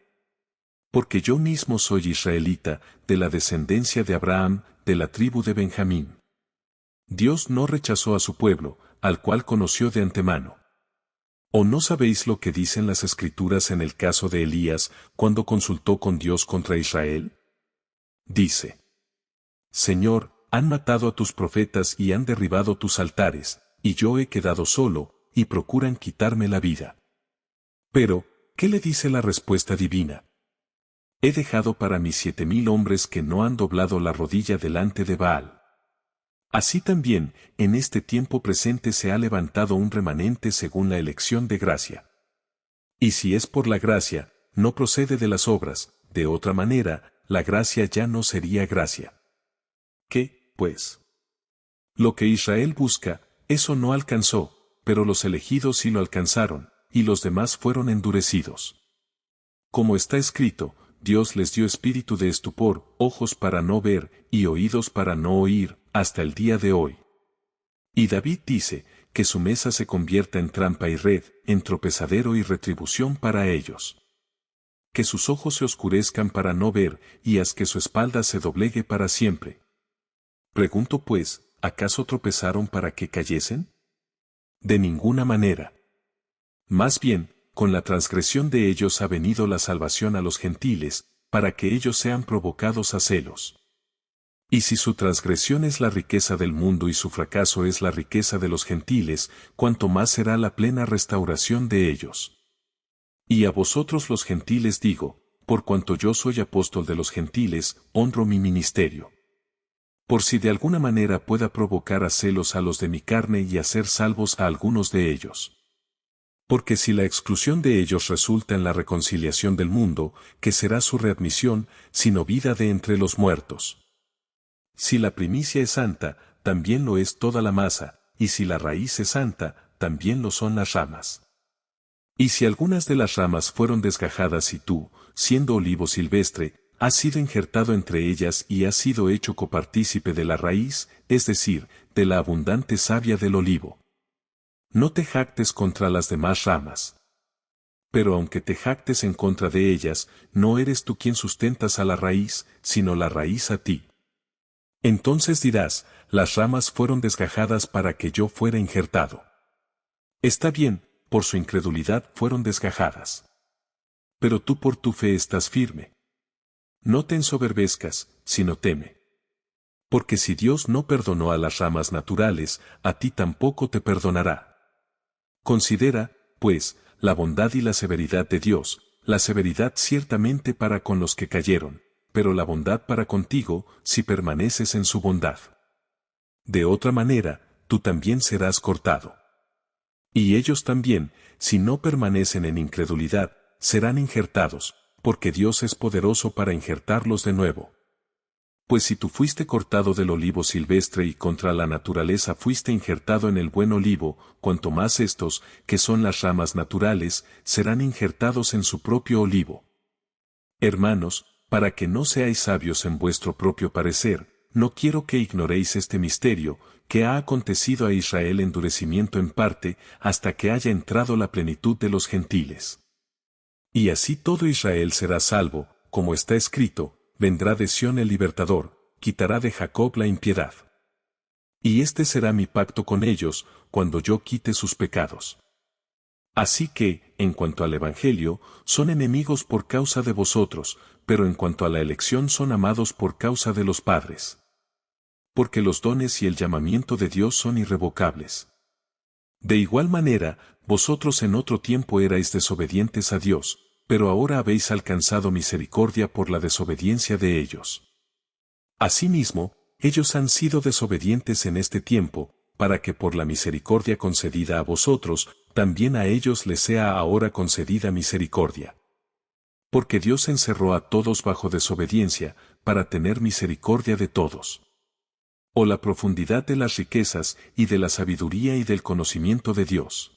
Porque yo mismo soy israelita, de la descendencia de Abraham, de la tribu de Benjamín. Dios no rechazó a su pueblo, al cual conoció de antemano. ¿O no sabéis lo que dicen las Escrituras en el caso de Elías, cuando consultó con Dios contra Israel? Dice: Señor, han matado a tus profetas y han derribado tus altares, y yo he quedado solo, y procuran quitarme la vida. Pero, ¿qué le dice la respuesta divina? He dejado para mí 7,000 hombres que no han doblado la rodilla delante de Baal. Así también, en este tiempo presente se ha levantado un remanente según la elección de gracia. Y si es por la gracia, no procede de las obras, de otra manera, la gracia ya no sería gracia. ¿Qué, pues? Lo que Israel busca, eso no alcanzó, pero los elegidos sí lo alcanzaron, y los demás fueron endurecidos. Como está escrito, Dios les dio espíritu de estupor, ojos para no ver, y oídos para no oír, hasta el día de hoy. Y David dice, que su mesa se convierta en trampa y red, en tropezadero y retribución para ellos. Que sus ojos se oscurezcan para no ver, y haz que su espalda se doblegue para siempre. Pregunto pues, ¿acaso tropezaron para que cayesen? De ninguna manera. Más bien, con la transgresión de ellos ha venido la salvación a los gentiles, para que ellos sean provocados a celos. Y si su transgresión es la riqueza del mundo y su fracaso es la riqueza de los gentiles, cuanto más será la plena restauración de ellos. Y a vosotros los gentiles digo, por cuanto yo soy apóstol de los gentiles, honro mi ministerio. por si de alguna manera pueda provocar a celos a los de mi carne y hacer salvos a algunos de ellos. Porque si la exclusión de ellos resulta en la reconciliación del mundo, ¿qué será su readmisión, sino vida de entre los muertos? Si la primicia es santa, también lo es toda la masa, y si la raíz es santa, también lo son las ramas. Y si algunas de las ramas fueron desgajadas y tú, siendo olivo silvestre, has sido injertado entre ellas y has sido hecho copartícipe de la raíz, es decir, de la abundante savia del olivo. No te jactes contra las demás ramas. Pero aunque te jactes en contra de ellas, no eres tú quien sustentas a la raíz, sino la raíz a ti. Entonces dirás, las ramas fueron desgajadas para que yo fuera injertado. Está bien, por su incredulidad fueron desgajadas. Pero tú por tu fe estás firme. No te ensoberbezcas, sino teme. Porque si Dios no perdonó a las ramas naturales, a ti tampoco te perdonará. Considera, pues, la bondad y la severidad de Dios, la severidad ciertamente para con los que cayeron, pero la bondad para contigo, si permaneces en su bondad. De otra manera, tú también serás cortado. Y ellos también, si no permanecen en incredulidad, serán injertados, porque Dios es poderoso para injertarlos de nuevo. Pues si tú fuiste cortado del olivo silvestre y contra la naturaleza fuiste injertado en el buen olivo, cuanto más estos, que son las ramas naturales, serán injertados en su propio olivo. Hermanos, para que no seáis sabios en vuestro propio parecer, no quiero que ignoréis este misterio, que ha acontecido a Israel endurecimiento en parte, hasta que haya entrado la plenitud de los gentiles. Y así todo Israel será salvo, como está escrito, vendrá de Sión el libertador, quitará de Jacob la impiedad. Y este será mi pacto con ellos, cuando yo quite sus pecados. Así que, en cuanto al Evangelio, son enemigos por causa de vosotros, pero en cuanto a la elección son amados por causa de los padres. Porque los dones y el llamamiento de Dios son irrevocables. De igual manera, vosotros en otro tiempo erais desobedientes a Dios, pero ahora habéis alcanzado misericordia por la desobediencia de ellos. Asimismo, ellos han sido desobedientes en este tiempo, para que por la misericordia concedida a vosotros, también a ellos les sea ahora concedida misericordia. Porque Dios encerró a todos bajo desobediencia, para tener misericordia de todos. O la profundidad de las riquezas, y de la sabiduría y del conocimiento de Dios.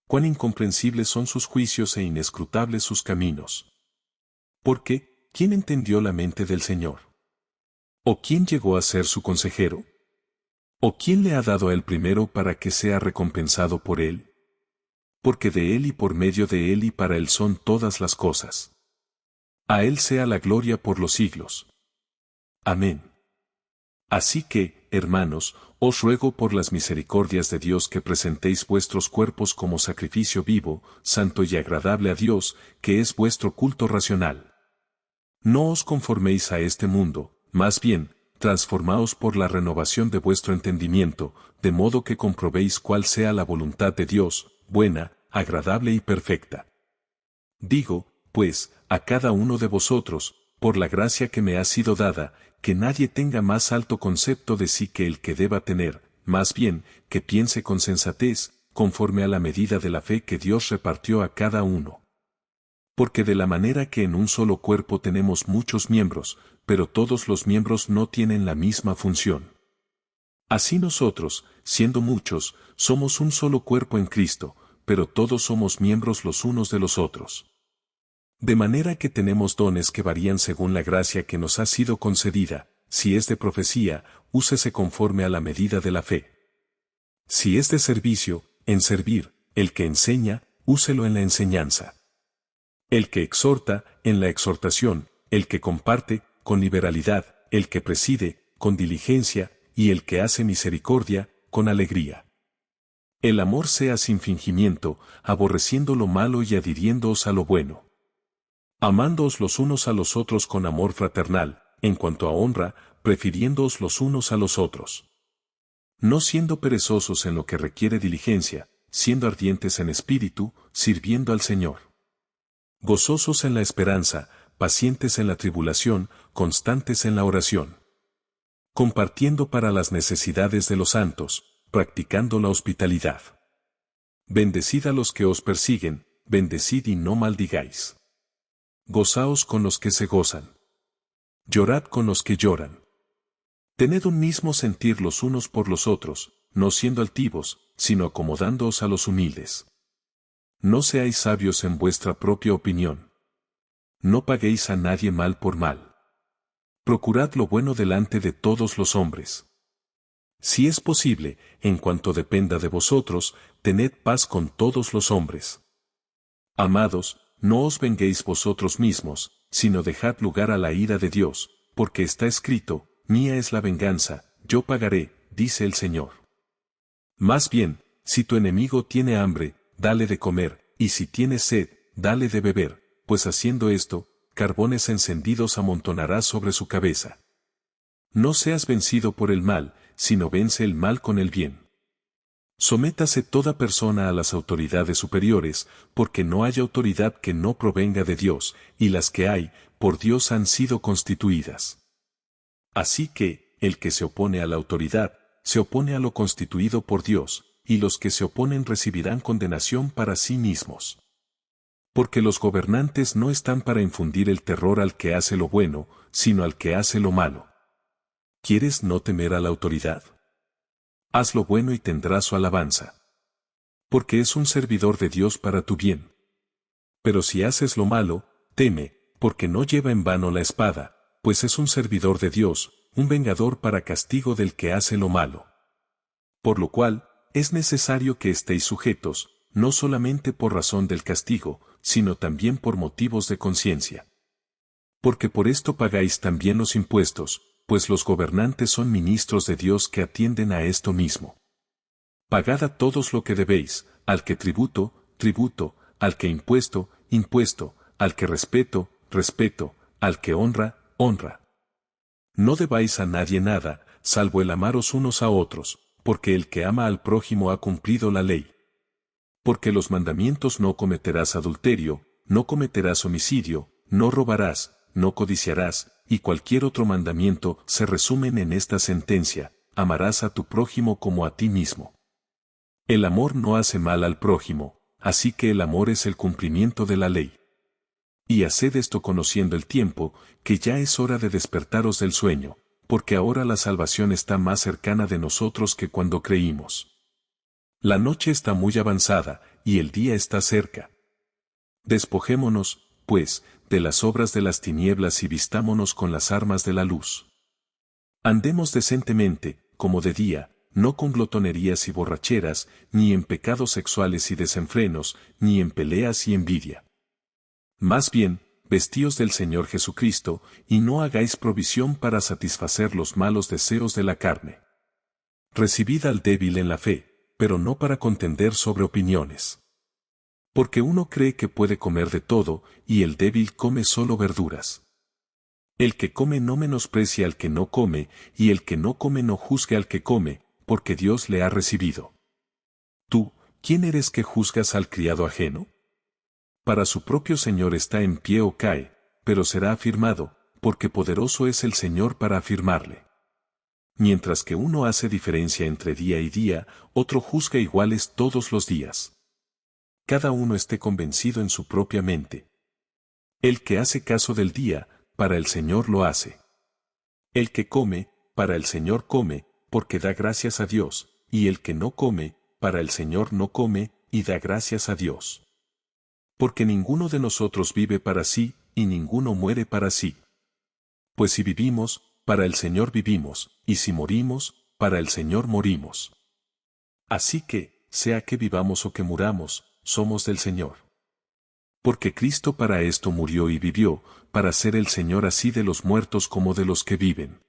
Cuán incomprensibles son sus juicios e inescrutables sus caminos. Porque, ¿quién entendió la mente del Señor? ¿O quién llegó a ser su consejero? ¿O quién le ha dado a él primero para que sea recompensado por él? Porque de él y por medio de él y para él son todas las cosas. A él sea la gloria por los siglos. Amén. Así que, hermanos, os ruego por las misericordias de Dios que presentéis vuestros cuerpos como sacrificio vivo, santo y agradable a Dios, que es vuestro culto racional. No os conforméis a este mundo, más bien, transformaos por la renovación de vuestro entendimiento, de modo que comprobéis cuál sea la voluntad de Dios, buena, agradable y perfecta. Digo, pues, a cada uno de vosotros, por la gracia que me ha sido dada, que nadie tenga más alto concepto de sí que el que deba tener, más bien, que piense con sensatez, conforme a la medida de la fe que Dios repartió a cada uno. Porque de la manera que en un solo cuerpo tenemos muchos miembros, pero todos los miembros no tienen la misma función. Así nosotros, siendo muchos, somos un solo cuerpo en Cristo, pero todos somos miembros los unos de los otros. De manera que tenemos dones que varían según la gracia que nos ha sido concedida. Si es de profecía, úsese conforme a la medida de la fe. Si es de servicio, en servir; el que enseña, úselo en la enseñanza. El que exhorta, en la exhortación; el que comparte, con liberalidad; el que preside, con diligencia; y el que hace misericordia, con alegría. El amor sea sin fingimiento, aborreciendo lo malo y adhiriéndoos a lo bueno. Amándoos los unos a los otros con amor fraternal, en cuanto a honra, prefiriéndoos los unos a los otros. No siendo perezosos en lo que requiere diligencia, siendo ardientes en espíritu, sirviendo al Señor. Gozosos en la esperanza, pacientes en la tribulación, constantes en la oración. compartiendo para las necesidades de los santos, practicando la hospitalidad. Bendecid a los que os persiguen, bendecid y no maldigáis. Gozaos con los que se gozan. Llorad con los que lloran. Tened un mismo sentir los unos por los otros, no siendo altivos, sino acomodándoos a los humildes. No seáis sabios en vuestra propia opinión. No paguéis a nadie mal por mal. Procurad lo bueno delante de todos los hombres. Si es posible, en cuanto dependa de vosotros, tened paz con todos los hombres. Amados, no os venguéis vosotros mismos, sino dejad lugar a la ira de Dios, porque está escrito, mía es la venganza, yo pagaré, dice el Señor. Más bien, si tu enemigo tiene hambre, dale de comer, y si tiene sed, dale de beber, pues haciendo esto, carbones encendidos amontonarás sobre su cabeza. No seas vencido por el mal, sino vence el mal con el bien. Sométase toda persona a las autoridades superiores, porque no hay autoridad que no provenga de Dios, y las que hay, por Dios han sido constituidas. Así que, el que se opone a la autoridad, se opone a lo constituido por Dios, y los que se oponen recibirán condenación para sí mismos. Porque los gobernantes no están para infundir el terror al que hace lo bueno, sino al que hace lo malo. ¿Quieres no temer a la autoridad? Haz lo bueno y tendrás su alabanza. Porque es un servidor de Dios para tu bien. Pero si haces lo malo, teme, porque no lleva en vano la espada, pues es un servidor de Dios, un vengador para castigo del que hace lo malo. Por lo cual, es necesario que estéis sujetos, no solamente por razón del castigo, sino también por motivos de conciencia. Porque por esto pagáis también los impuestos, pues los gobernantes son ministros de Dios que atienden a esto mismo. Pagad a todos lo que debéis, al que tributo, tributo, al que impuesto, impuesto, al que respeto, respeto, al que honra, honra. No debáis a nadie nada, salvo el amaros unos a otros, porque el que ama al prójimo ha cumplido la ley. Porque los mandamientos no cometerás adulterio, no cometerás homicidio, no robarás, no codiciarás, y cualquier otro mandamiento se resumen en esta sentencia, amarás a tu prójimo como a ti mismo. El amor no hace mal al prójimo, así que el amor es el cumplimiento de la ley. Y haced esto conociendo el tiempo, que ya es hora de despertaros del sueño, porque ahora la salvación está más cercana de nosotros que cuando creímos. La noche está muy avanzada, y el día está cerca. Despojémonos, pues, de las obras de las tinieblas y vistámonos con las armas de la luz. Andemos decentemente, como de día, no con glotonerías y borracheras, ni en pecados sexuales y desenfrenos, ni en peleas y envidia. Más bien, vestíos del Señor Jesucristo, y no hagáis provisión para satisfacer los malos deseos de la carne. Recibid al débil en la fe, pero no para contender sobre opiniones. Porque uno cree que puede comer de todo, y el débil come solo verduras. El que come no menosprecia al que no come, y el que no come no juzgue al que come, porque Dios le ha recibido. Tú, ¿quién eres que juzgas al criado ajeno? Para su propio Señor está en pie o cae, pero será afirmado, porque poderoso es el Señor para afirmarle. Mientras que uno hace diferencia entre día y día, otro juzga iguales todos los días. Cada uno esté convencido en su propia mente. El que hace caso del día, para el Señor lo hace. El que come, para el Señor come, porque da gracias a Dios, y el que no come, para el Señor no come, y da gracias a Dios. Porque ninguno de nosotros vive para sí, y ninguno muere para sí. Pues si vivimos, para el Señor vivimos, y si morimos, para el Señor morimos. Así que, sea que vivamos o que muramos, somos del Señor. Porque Cristo para esto murió y vivió, para ser el Señor así de los muertos como de los que viven.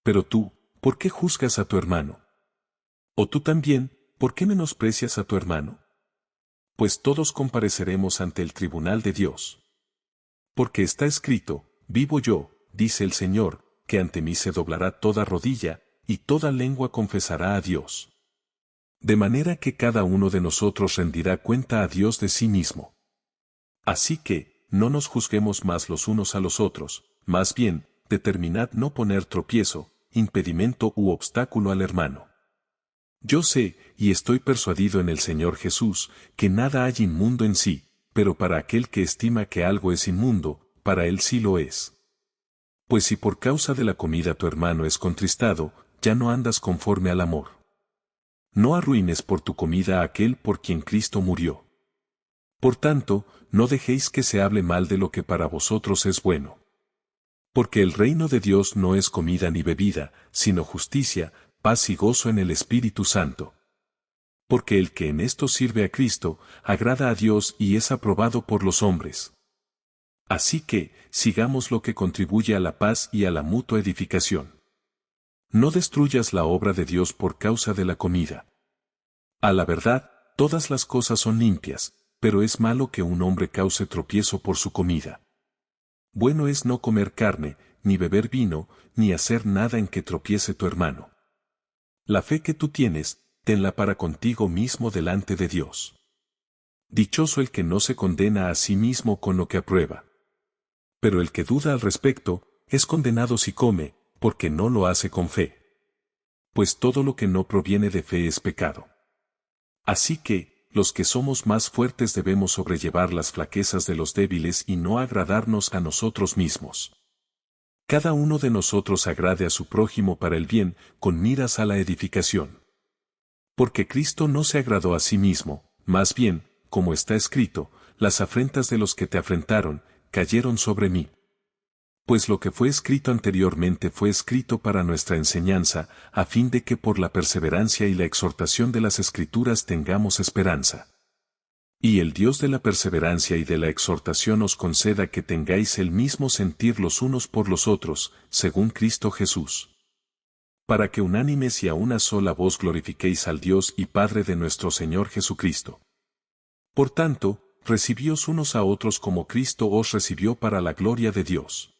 Pero tú, ¿por qué juzgas a tu hermano? O tú también, ¿por qué menosprecias a tu hermano? Pues todos compareceremos ante el tribunal de Dios. Porque está escrito, vivo yo, dice el Señor, que ante mí se doblará toda rodilla, y toda lengua confesará a Dios. De manera que cada uno de nosotros rendirá cuenta a Dios de sí mismo. Así que, no nos juzguemos más los unos a los otros, más bien, determinad no poner tropiezo, impedimento u obstáculo al hermano. Yo sé, y estoy persuadido en el Señor Jesús, que nada hay inmundo en sí, pero para aquel que estima que algo es inmundo, para él sí lo es. Pues si por causa de la comida tu hermano es contristado, ya no andas conforme al amor. No arruines por tu comida a aquel por quien Cristo murió. Por tanto, no dejéis que se hable mal de lo que para vosotros es bueno. Porque el reino de Dios no es comida ni bebida, sino justicia, paz y gozo en el Espíritu Santo. Porque el que en esto sirve a Cristo, agrada a Dios y es aprobado por los hombres. Así que, sigamos lo que contribuye a la paz y a la mutua edificación. No destruyas la obra de Dios por causa de la comida. A la verdad, todas las cosas son limpias, pero es malo que un hombre cause tropiezo por su comida. Bueno es no comer carne, ni beber vino, ni hacer nada en que tropiece tu hermano. La fe que tú tienes, tenla para contigo mismo delante de Dios. Dichoso el que no se condena a sí mismo con lo que aprueba. Pero el que duda al respecto, es condenado si come, porque no lo hace con fe. Pues todo lo que no proviene de fe es pecado. Así que, los que somos más fuertes debemos sobrellevar las flaquezas de los débiles y no agradarnos a nosotros mismos. Cada uno de nosotros agrade a su prójimo para el bien, con miras a la edificación. Porque Cristo no se agradó a sí mismo, más bien, como está escrito, las afrentas de los que te afrentaron, cayeron sobre mí. Pues lo que fue escrito anteriormente fue escrito para nuestra enseñanza, a fin de que por la perseverancia y la exhortación de las Escrituras tengamos esperanza. Y el Dios de la perseverancia y de la exhortación os conceda que tengáis el mismo sentir los unos por los otros, según Cristo Jesús. Para que unánimes y a una sola voz glorifiquéis al Dios y Padre de nuestro Señor Jesucristo. Por tanto, recibíos unos a otros como Cristo os recibió para la gloria de Dios.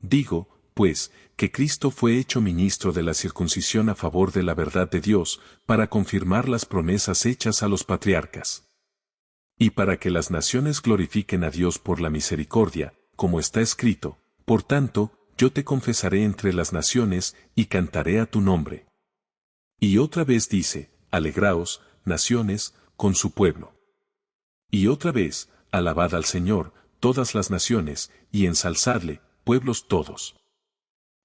Digo, pues, que Cristo fue hecho ministro de la circuncisión a favor de la verdad de Dios, para confirmar las promesas hechas a los patriarcas. Y para que las naciones glorifiquen a Dios por la misericordia, como está escrito, por tanto, yo te confesaré entre las naciones, y cantaré a tu nombre. Y otra vez dice, alegraos, naciones, con su pueblo. Y otra vez, alabad al Señor, todas las naciones, y ensalzadle, pueblos todos.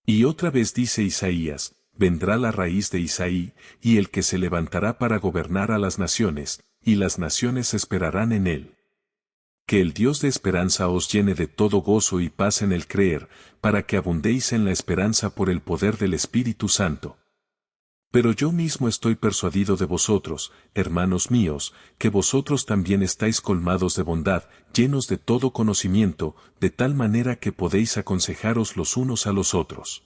Y otra vez dice Isaías, vendrá la raíz de Isaí, y el que se levantará para gobernar a las naciones, y las naciones esperarán en él. Que el Dios de esperanza os llene de todo gozo y paz en el creer, para que abundéis en la esperanza por el poder del Espíritu Santo. Pero yo mismo estoy persuadido de vosotros, hermanos míos, que vosotros también estáis colmados de bondad, llenos de todo conocimiento, de tal manera que podéis aconsejaros los unos a los otros.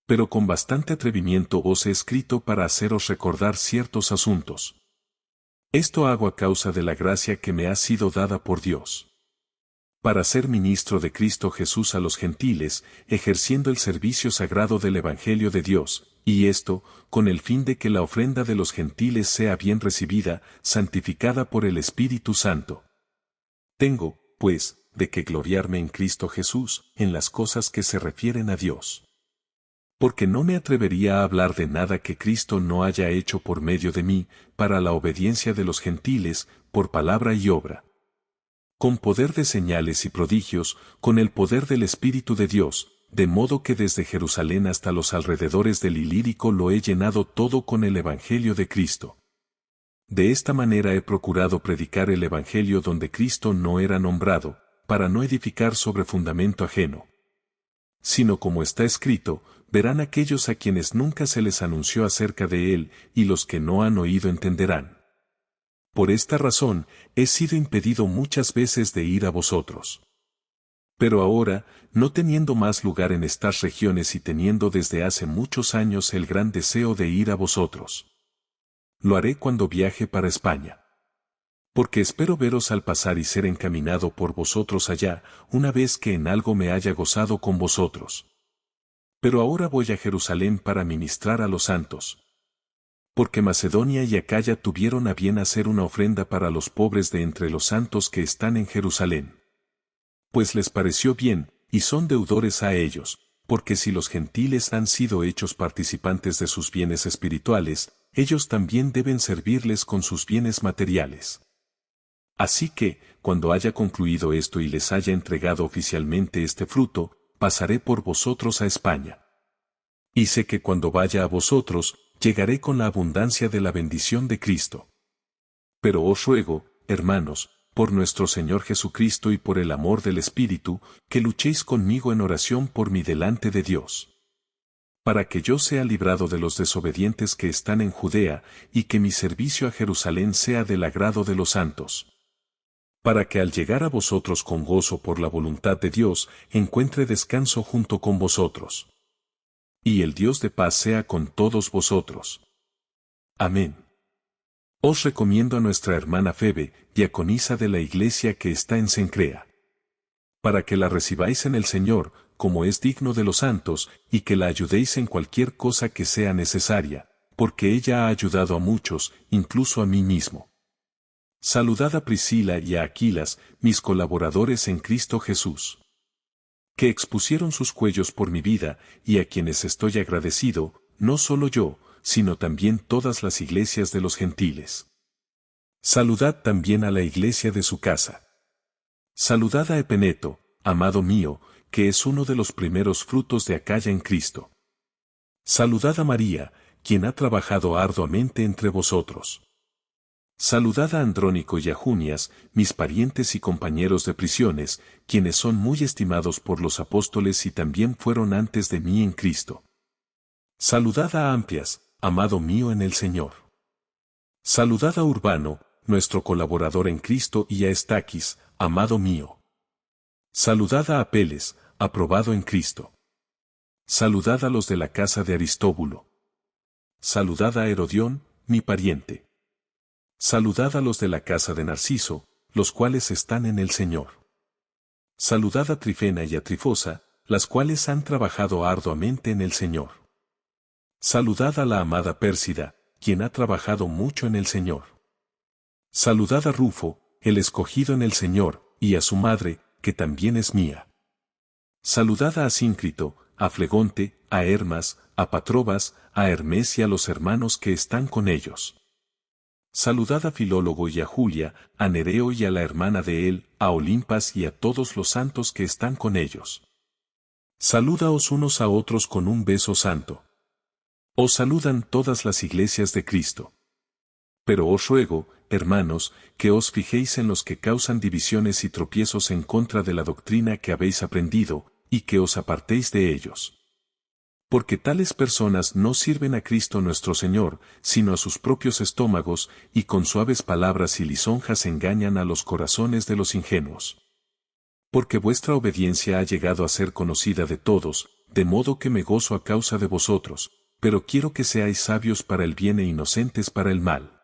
Pero con bastante atrevimiento os he escrito para haceros recordar ciertos asuntos. Esto hago a causa de la gracia que me ha sido dada por Dios. Para ser ministro de Cristo Jesús a los gentiles, ejerciendo el servicio sagrado del Evangelio de Dios, y esto, con el fin de que la ofrenda de los gentiles sea bien recibida, santificada por el Espíritu Santo. Tengo, pues, de que gloriarme en Cristo Jesús, en las cosas que se refieren a Dios. Porque no me atrevería a hablar de nada que Cristo no haya hecho por medio de mí, para la obediencia de los gentiles, por palabra y obra. Con poder de señales y prodigios, con el poder del Espíritu de Dios, de modo que desde Jerusalén hasta los alrededores del Ilírico lo he llenado todo con el Evangelio de Cristo. De esta manera he procurado predicar el Evangelio donde Cristo no era nombrado, para no edificar sobre fundamento ajeno. Sino como está escrito, verán aquellos a quienes nunca se les anunció acerca de él, y los que no han oído entenderán. Por esta razón, he sido impedido muchas veces de ir a vosotros. Pero ahora, no teniendo más lugar en estas regiones y teniendo desde hace muchos años el gran deseo de ir a vosotros. Lo haré cuando viaje para España. Porque espero veros al pasar y ser encaminado por vosotros allá, una vez que en algo me haya gozado con vosotros. Pero ahora voy a Jerusalén para ministrar a los santos. Porque Macedonia y Acaya tuvieron a bien hacer una ofrenda para los pobres de entre los santos que están en Jerusalén. Pues les pareció bien, y son deudores a ellos, porque si los gentiles han sido hechos participantes de sus bienes espirituales, ellos también deben servirles con sus bienes materiales. Así que, cuando haya concluido esto y les haya entregado oficialmente este fruto, pasaré por vosotros a España. Y sé que cuando vaya a vosotros, llegaré con la abundancia de la bendición de Cristo. Pero os ruego, hermanos, por nuestro Señor Jesucristo y por el amor del Espíritu, que luchéis conmigo en oración por mí delante de Dios. Para que yo sea librado de los desobedientes que están en Judea, y que mi servicio a Jerusalén sea del agrado de los santos. Para que al llegar a vosotros con gozo por la voluntad de Dios, encuentre descanso junto con vosotros. Y el Dios de paz sea con todos vosotros. Amén. Os recomiendo a nuestra hermana Febe, diaconisa de la iglesia que está en Cencrea. Para que la recibáis en el Señor, como es digno de los santos, y que la ayudéis en cualquier cosa que sea necesaria, porque ella ha ayudado a muchos, incluso a mí mismo. Saludad a Priscila y a Aquilas, mis colaboradores en Cristo Jesús, que expusieron sus cuellos por mi vida, y a quienes estoy agradecido, no solo yo, sino también todas las iglesias de los gentiles. Saludad también a la iglesia de su casa. Saludad a Epeneto, amado mío, que es uno de los primeros frutos de Acaya en Cristo. Saludad a María, quien ha trabajado arduamente entre vosotros. Saludad a Andrónico y a Junias, mis parientes y compañeros de prisiones, quienes son muy estimados por los apóstoles y también fueron antes de mí en Cristo. Saludad a Amplias, amado mío en el Señor. Saludad a Urbano, nuestro colaborador en Cristo, y a Estaquis, amado mío. Saludad a Apeles, aprobado en Cristo. Saludad a los de la casa de Aristóbulo. Saludad a Herodión, mi pariente. Saludad a los de la casa de Narciso, los cuales están en el Señor. Saludad a Trifena y a Trifosa, las cuales han trabajado arduamente en el Señor. Saludad a la amada Pérsida, quien ha trabajado mucho en el Señor. Saludad a Rufo, el escogido en el Señor, y a su madre, que también es mía. Saludad a Asíncrito, a Flegonte, a Hermas, a Patrobas, a Hermes y a los hermanos que están con ellos. Saludad a Filólogo y a Julia, a Nereo y a la hermana de él, a Olimpas y a todos los santos que están con ellos. Salúdaos unos a otros con un beso santo. Os saludan todas las iglesias de Cristo. Pero os ruego, hermanos, que os fijéis en los que causan divisiones y tropiezos en contra de la doctrina que habéis aprendido, y que os apartéis de ellos. Porque tales personas no sirven a Cristo nuestro Señor, sino a sus propios estómagos, y con suaves palabras y lisonjas engañan a los corazones de los ingenuos. Porque vuestra obediencia ha llegado a ser conocida de todos, de modo que me gozo a causa de vosotros, pero quiero que seáis sabios para el bien e inocentes para el mal.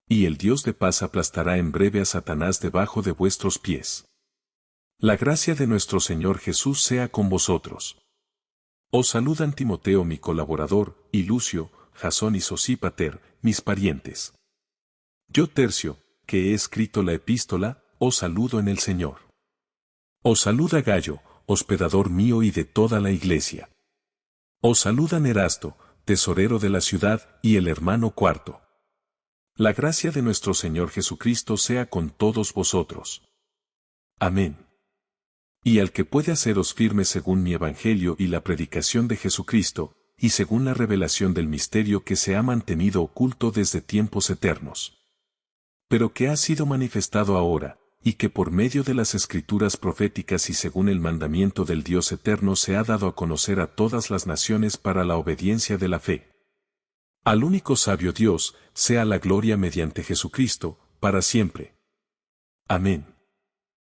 Y el Dios de paz aplastará en breve a Satanás debajo de vuestros pies. La gracia de nuestro Señor Jesús sea con vosotros. Os saludan Timoteo mi colaborador, y Lucio, Jasón y Sosípater, mis parientes. Yo Tercio, que he escrito la epístola, os saludo en el Señor. Os saluda Gallo, hospedador mío y de toda la iglesia. Os saludan Erasto, tesorero de la ciudad, y el hermano Cuarto. La gracia de nuestro Señor Jesucristo sea con todos vosotros. Amén. Y al que puede haceros firmes según mi evangelio y la predicación de Jesucristo, y según la revelación del misterio que se ha mantenido oculto desde tiempos eternos, pero que ha sido manifestado ahora, y que por medio de las escrituras proféticas y según el mandamiento del Dios eterno se ha dado a conocer a todas las naciones para la obediencia de la fe. Al único sabio Dios, sea la gloria mediante Jesucristo, para siempre. Amén.